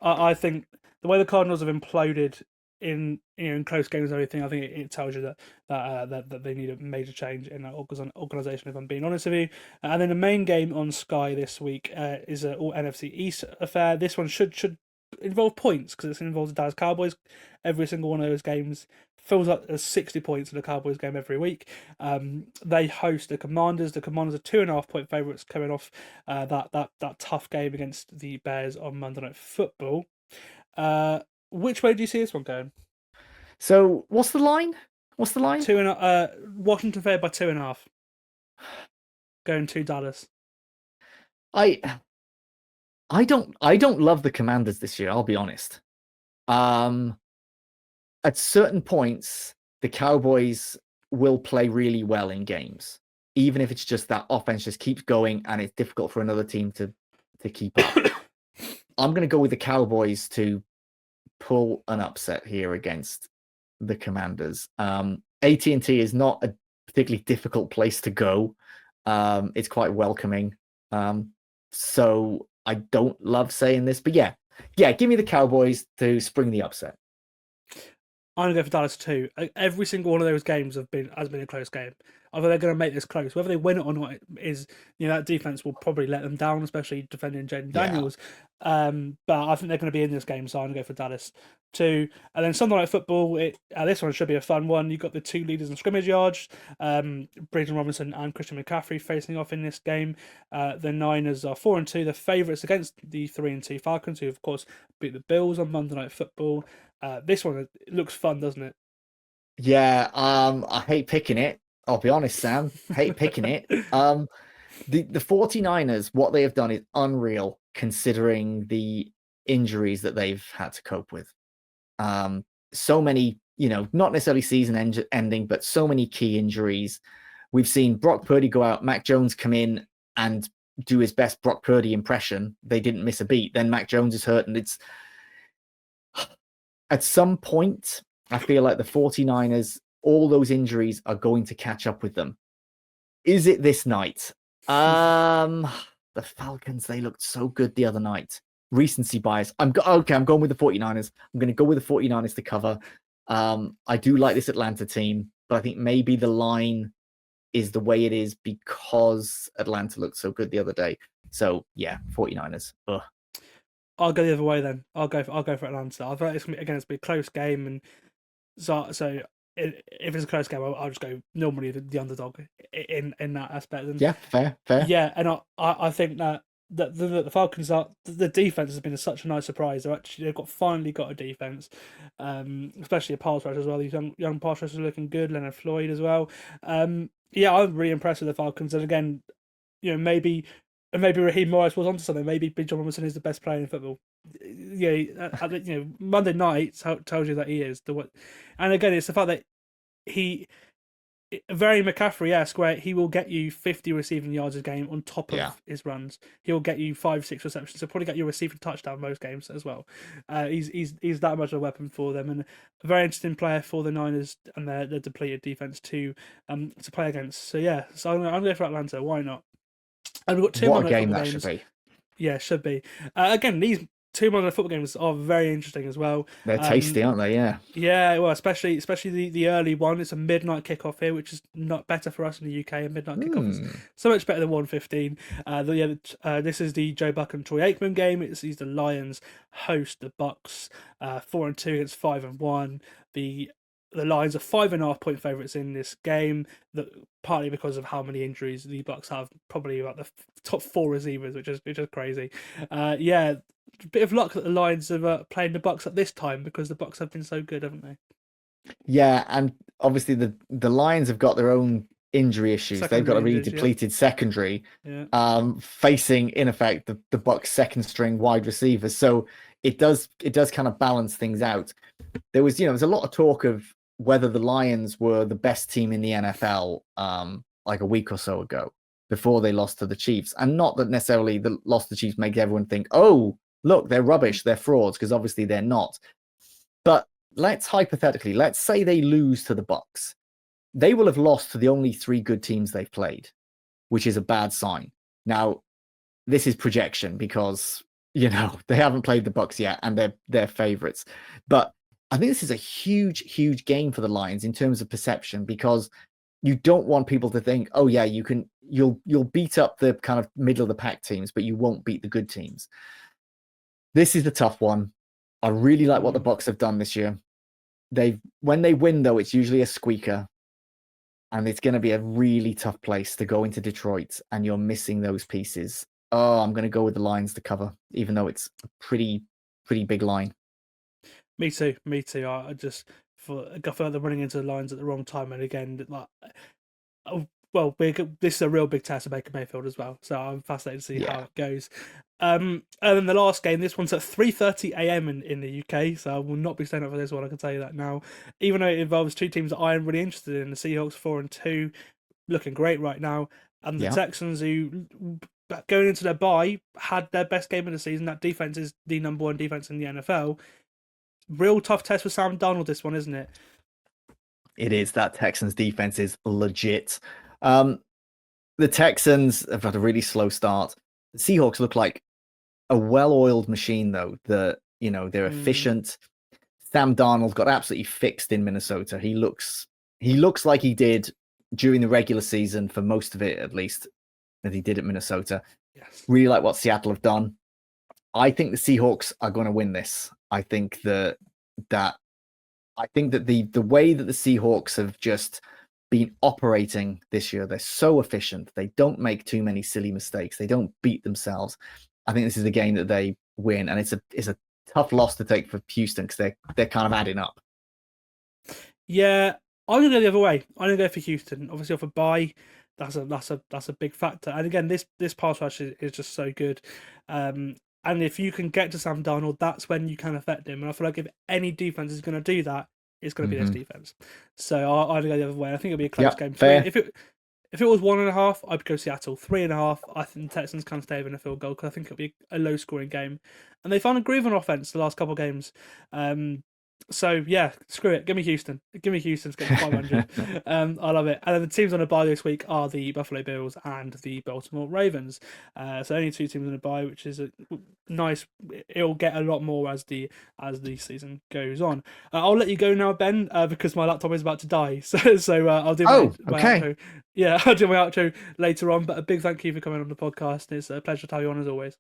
[SPEAKER 1] I think the way the Cardinals have imploded in close games and everything, I think it tells you that they need a major change in that organization. If I'm being honest with you, and then the main game on Sky this week is an all NFC East affair. This one should involve points because it involves the Dallas Cowboys. Every single one of those games fills up as 60 points in the Cowboys game every week. They host the Commanders. The Commanders are 2.5-point favorites coming off that tough game against the Bears on Monday Night Football. Which way do you see this one going?
[SPEAKER 2] So what's the line?
[SPEAKER 1] 2.5. Washington favored by 2.5. Going to Dallas.
[SPEAKER 2] I don't love the Commanders this year, I'll be honest. At certain points, the Cowboys will play really well in games, even if it's just that offense just keeps going and it's difficult for another team to keep up. I'm going to go with the Cowboys to pull an upset here against the Commanders. AT&T is not a particularly difficult place to go. It's quite welcoming. So I don't love saying this, but yeah, give me the Cowboys to spring the upset.
[SPEAKER 1] I'm going to go for Dallas too. Every single one of those games has been a close game. Either they're going to make this close, whether they win it or not, is that defense will probably let them down, especially defending Jaden Daniels. But I think they're going to be in this game, so I'm going to go for Dallas too. And then Sunday Night Football, this one should be a fun one. You've got the two leaders in scrimmage yards, Braden Robinson and Christian McCaffrey facing off in this game. The Niners are 4-2, the favourites against the 3-2 Falcons, who of course beat the Bills on Monday Night Football. This one looks fun, doesn't it?
[SPEAKER 2] Yeah, I hate picking it. I'll be honest, Sam. Hate picking it. The 49ers, what they have done is unreal considering the injuries that they've had to cope with. So many, not necessarily season ending, but so many key injuries. We've seen Brock Purdy go out, Mac Jones come in and do his best Brock Purdy impression. They didn't miss a beat. Then Mac Jones is hurt, and it's at some point, I feel like the 49ers, all those injuries are going to catch up with them. Is it this night? The Falcons, they looked so good the other night. Recency bias. I'm going with the 49ers. I'm going to go with the 49ers to cover. I do like this Atlanta team, but I think maybe the line is the way it is because Atlanta looked so good the other day. So yeah, 49ers. Ugh.
[SPEAKER 1] I'll go the other way then. I'll go for Atlanta. I thought it's going to be a close game, and so if it's a close game, I'll just go normally the underdog in that aspect. And
[SPEAKER 2] yeah, fair.
[SPEAKER 1] Yeah, and I think that the Falcons the defense has been such a nice surprise. They've finally got a defense, especially a pass rush as well. These young pass rushers are looking good. Leonard Floyd as well. Yeah, I'm really impressed with the Falcons. And again, maybe Raheem Morris was onto something. Maybe Bijan Robinson is the best player in football. Yeah, Monday night tells you that he is the what. And again, it's the fact that he very McCaffrey-esque, where he will get you 50 receiving yards a game on top of his runs. He'll get you 5-6 receptions. He'll probably get you a receiving touchdown most games as well. He's that much of a weapon for them, and a very interesting player for the Niners and their depleted defense to play against. So yeah, I'm going for Atlanta. Why not? And we've got two
[SPEAKER 2] what
[SPEAKER 1] more
[SPEAKER 2] a game that
[SPEAKER 1] games.
[SPEAKER 2] should be.
[SPEAKER 1] Yeah, should be. Again, these two Monday Night Football games are very interesting as well.
[SPEAKER 2] They're tasty, aren't they? Yeah.
[SPEAKER 1] Yeah, well, especially the early one. It's a midnight kickoff here, which is not better for us in the UK. A midnight kickoff is so much better than 1:15. This is the Joe Buck and Troy Aikman game. It's the Lions host the Bucks, 4-2 against 5-1. The The Lions are 5.5-point favourites in this game, that partly because of how many injuries the Bucks have, probably about the top 4 receivers, which is crazy. Yeah, a bit of luck that the Lions have playing the Bucks at this time, because the Bucks have been so good, haven't they?
[SPEAKER 2] Yeah, and obviously the Lions have got their own injury issues. They've got a really depleted secondary, facing in effect the Bucks' second string wide receivers. So it does kind of balance things out. There's a lot of talk of whether the Lions were the best team in the NFL like a week or so ago, before they lost to the Chiefs. And not that necessarily the loss to the Chiefs make everyone think, oh, look, they're rubbish, they're frauds, because obviously they're not. But let's say they lose to the Bucks. They will have lost to the only 3 good teams they've played, which is a bad sign. Now, this is projection because, they haven't played the Bucks yet and they're favorites. But I think this is a huge, huge game for the Lions in terms of perception, because you don't want people to think, oh yeah, you'll beat up the kind of middle of the pack teams, but you won't beat the good teams. This is the tough one. I really like what the Bucks have done this year. When they win, though, it's usually a squeaker, and it's going to be a really tough place to go into Detroit, and you're missing those pieces. Oh, I'm going to go with the Lions to cover, even though it's a pretty big line.
[SPEAKER 1] Me too. I feel like they're running into the Lions at the wrong time, and again, this is a real big test of Baker Mayfield as well. So I'm fascinated to see how it goes. And then the last game, this one's at 3:30 a.m. in the UK, so I will not be staying up for this one. I can tell you that now. Even though it involves 2 teams that I am really interested in, the Seahawks 4-2, looking great right now, and the Texans, who going into their bye had their best game of the season. That defense is the number 1 defense in the NFL. Real tough test for Sam Darnold, this one, isn't it?
[SPEAKER 2] It is. That Texans defense is legit. The Texans have had a really slow start. The Seahawks look like a well-oiled machine, though. They're efficient. Sam Darnold got absolutely fixed in Minnesota. He looks like he did during the regular season, for most of it at least, that he did at Minnesota.
[SPEAKER 1] Yes.
[SPEAKER 2] Really like what Seattle have done. I think the Seahawks are going to win this. I think that the way that the Seahawks have just been operating this year, they're so efficient. They don't make too many silly mistakes. They don't beat themselves. I think this is a game that they win, and it's a tough loss to take for Houston, because they're kind of adding up.
[SPEAKER 1] Yeah, I'm gonna go the other way. I'm gonna go for Houston. Obviously, off a bye, that's a big factor. And again, this pass rush is just so good. And if you can get to Sam Darnold, that's when you can affect him. And I feel like if any defense is going to do that, it's going to be this defense. So I'd go the other way. I think it'll be a close game.
[SPEAKER 2] Fair.
[SPEAKER 1] If it was 1.5, I'd go Seattle. 3.5, I think the Texans can stay within a field goal, because I think it'll be a low scoring game. And they found a groove on offense the last couple of games. So yeah, screw it. Give me Houston. Give me Houston to get to 500. I love it. And then the teams on a bye this week are the Buffalo Bills and the Baltimore Ravens. So only 2 teams on a bye, which is nice. It'll get a lot more as the season goes on. I'll let you go now, Ben, because my laptop is about to die. So I'll do my outro. Yeah, I'll do my outro later on. But a big thank you for coming on the podcast. It's a pleasure to have you on as always.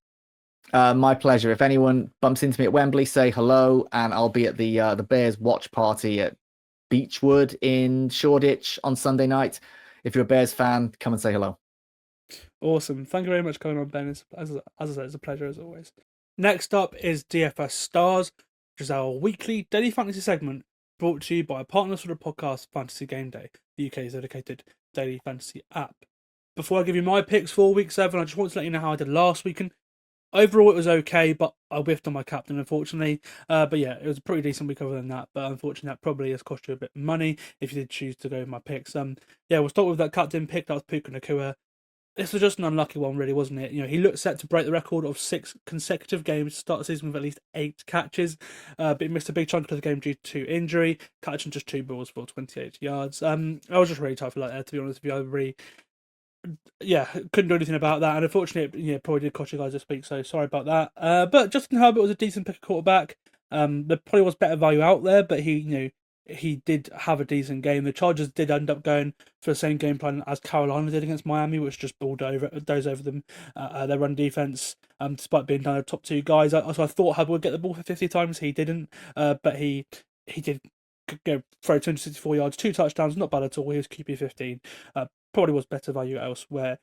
[SPEAKER 2] My pleasure. If anyone bumps into me at Wembley, say hello, and I'll be at the Bears watch party at Beechwood in Shoreditch on Sunday night. If you're a Bears fan, come and say hello.
[SPEAKER 1] Awesome. Thank you very much for coming on, Ben. As I said, it's a pleasure as always. Next up is DFS Stars, which is our weekly daily fantasy segment brought to you by partners for the podcast Fantasy Gameday, the UK's dedicated daily fantasy app. Before I give you my picks for week 7, I just want to let you know how I did last weekend. Overall, it was okay, but I whiffed on my captain, unfortunately. But yeah, it was a pretty decent week other than that. But unfortunately, that probably has cost you a bit of money if you did choose to go with my picks. Yeah, we'll start with that captain pick. That was Puka Nacua. This was just an unlucky one, really, wasn't it? He looked set to break the record of 6 consecutive games to start the season with at least 8 catches. But he missed a big chunk of the game due to injury, catching just 2 balls for 28 yards. I was just really tired for that, to be honest with you. I really... Yeah, couldn't do anything about that, and unfortunately, probably did cost you guys this week, so sorry about that. But Justin Herbert was a decent pick of quarterback. There probably was better value out there, but he did have a decent game. The Chargers did end up going for the same game plan as Carolina did against Miami, which just doze over them. Their run defense, despite being down the top 2 guys. So I thought Herbert would get the ball for 50 times. He didn't, but he did could go throw 264 yards, 2 touchdowns, not bad at all. He was QB 15. Probably was better value elsewhere.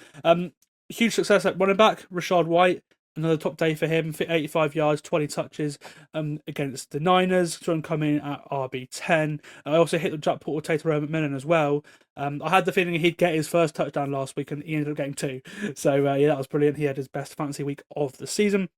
[SPEAKER 1] Huge success at running back, Rashad White. Another top day for him, 85 yards, 20 touches against the Niners. So I'm coming in at RB10. I also hit the jackpot with Tater McMillan as well. I had the feeling he'd get his first touchdown last week, and he ended up getting 2. So yeah, that was brilliant. He had his best fantasy week of the season.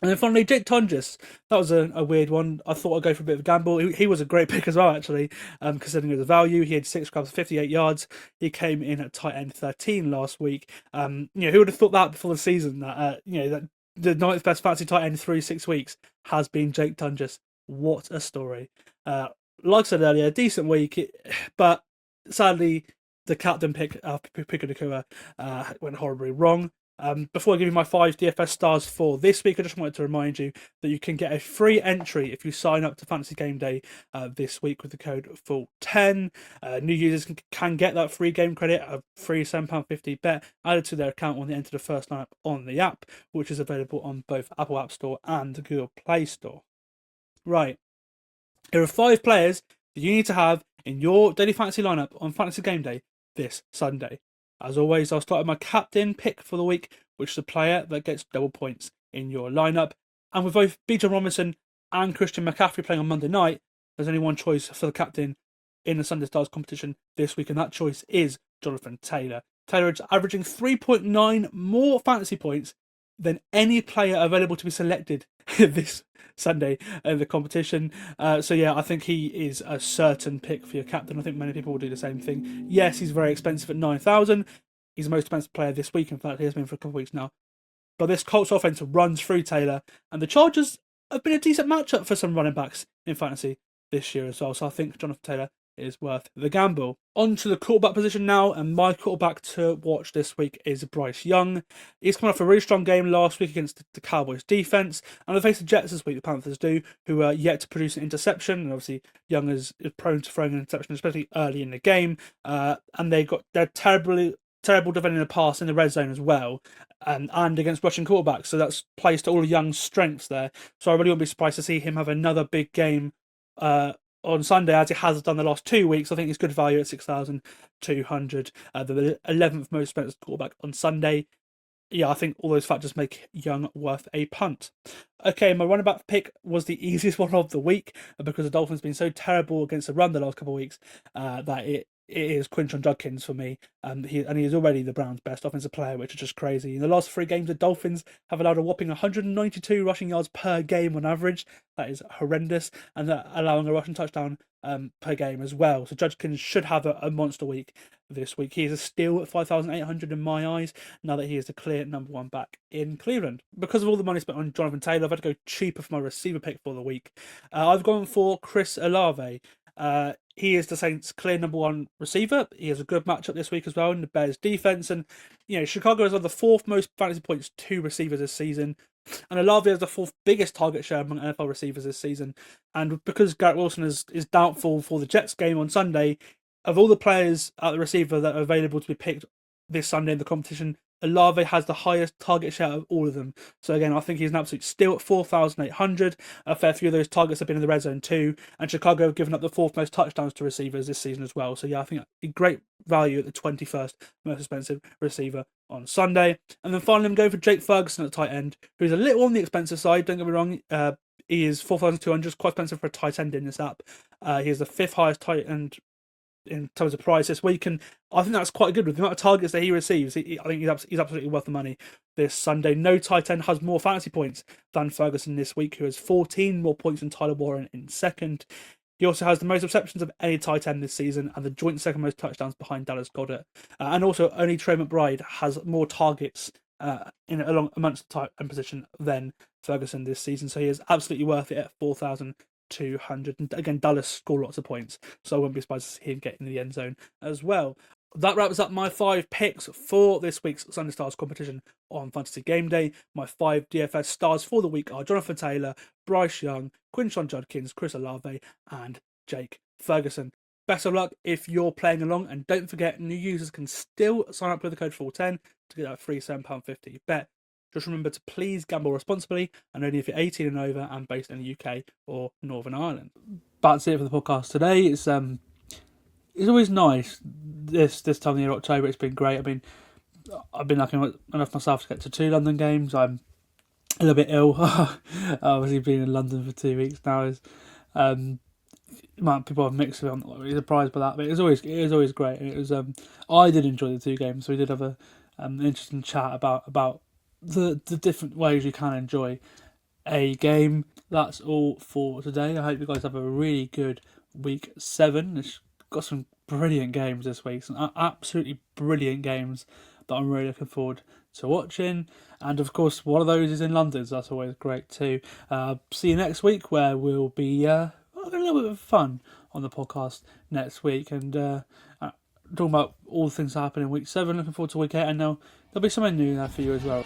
[SPEAKER 1] And then finally, Jake Tunges. That was a weird one. I thought I'd go for a bit of a gamble. He was a great pick as well, actually, considering the value. He had 6 grabs, 58 yards. He came in at tight end 13 last week. Who would have thought that before the season? That that the 9th best fantasy tight end through 6 weeks has been Jake Tunges. What a story! Like I said earlier, decent week, but sadly, the captain pick after Puka Nacua went horribly wrong. Before I give you my 5 DFS stars for this week, I just wanted to remind you that you can get a free entry if you sign up to Fantasy Gameday this week with the code FULL10. New users can get that free game credit, a free £7.50 bet added to their account when they enter the first lineup on the app, which is available on both Apple App Store and the Google Play Store. Right, here are 5 players that you need to have in your daily fantasy lineup on Fantasy Gameday this Sunday. As always, I'll start with my captain pick for the week, which is a player that gets double points in your lineup. And with both Bijan Robinson and Christian McCaffrey playing on Monday night, there's only one choice for the captain in the Sunday Stars competition this week, and that choice is Jonathan Taylor. Taylor is averaging 3.9 more fantasy points than any player available to be selected this Sunday in the competition. So yeah, I think he is a certain pick for your captain. I think many people will do the same thing. Yes, he's very expensive at 9,000. He's the most expensive player this week. In fact, he has been for a couple of weeks now. But this Colts offense runs through Taylor, and the Chargers have been a decent matchup for some running backs in fantasy this year as well. So I think Jonathan Taylor is worth the gamble. On to the quarterback position now, and my quarterback to watch this week is Bryce Young. He's coming off a really strong game last week against the Cowboys defense, and they face the Jets this week, the Panthers do, who are yet to produce an interception, and obviously Young is prone to throwing an interception, especially early in the game, and they're terrible defending the pass in the red zone as well, and against rushing quarterbacks, so that's plays to all of Young's strengths there. So I really wouldn't be surprised to see him have another big game on Sunday, as it has done the last 2 weeks. I think it's good value at 6,200. The 11th most expensive quarterback on Sunday. Yeah, I think all those factors make Young worth a punt. Okay, my running back pick was the easiest one of the week because the Dolphins have been so terrible against the run the last couple of weeks that it is Quinton Judkins for me. He is already the Browns' best offensive player, which is just crazy. In the last 3 games, the Dolphins have allowed a whopping 192 rushing yards per game on average. That is horrendous, and they're allowing a rushing touchdown per game as well. So Judkins should have a monster week this week. He is a steal at 5,800 in my eyes, now that he is the clear number 1 back in Cleveland. Because of all the money spent on Jonathan Taylor, I've had to go cheaper for my receiver pick for the week. I've gone for Chris Olave. He is the Saints' clear number 1 receiver. He has a good matchup this week as well in the Bears' defense. And, Chicago has the 4th most fantasy points to receivers this season. And Olave has the 4th biggest target share among NFL receivers this season. And because Garrett Wilson is doubtful for the Jets game on Sunday, of all the players at the receiver that are available to be picked this Sunday in the competition, Olave has the highest target share of all of them. So again, I think he's an absolute steal at 4,800. A fair few of those targets have been in the red zone too, and Chicago have given up the 4th most touchdowns to receivers this season as well. So yeah, I think a great value at the 21st most expensive receiver on Sunday. And then finally, I'm going for Jake Ferguson at tight end, who's a little on the expensive side, don't get me wrong. He is 4,200, quite expensive for a tight end in this app. He is the 5th highest tight end in terms of price this week, and I think that's quite good with the amount of targets that he receives. I think he's absolutely worth the money this Sunday. No tight end has more fantasy points than Ferguson this week, who has 14 more points than Tyler Warren in second. He also has the most receptions of any tight end this season and the joint 2nd most touchdowns behind Dallas Goedert. And also only Trey McBride has more targets amongst the tight end position than Ferguson this season. So he is absolutely worth it at 4,200. And again, Dallas score lots of points, so I wouldn't be surprised to see him get in the end zone as well. That wraps up my 5 picks for this week's Sunday Stars competition on Fantasy Gameday. My 5 DFS stars for the week are Jonathan Taylor, Bryce Young, Quinton Judkins, Chris Olave, and Jake Ferguson. Best of luck if you're playing along, and don't forget, new users can still sign up with the code FULL10 to get that free £7.50 bet. Just remember to please gamble responsibly, and only if you're 18 and over and based in the UK or Northern Ireland. about to it for the podcast today. It's always nice this time of the year, October. It's been great. I mean, I've been lucky enough myself to get to 2 London games. I'm a little bit ill. Obviously, being in London for 2 weeks now is people have mixed it. I'm not really surprised by that, but it was always great. And it was I did enjoy the 2 games, so we did have an interesting chat about the different ways you can enjoy a game. That's all for today. I hope you guys have a really good week 7. It's got some brilliant games this week, some absolutely brilliant games that I'm really looking forward to watching. And of course, one of those is in London, so that's always great too. See you next week, where we'll be having a little bit of fun on the podcast next week, and talking about all the things that happen in week 7. Looking forward to week 8, and there'll be something new there for you as well.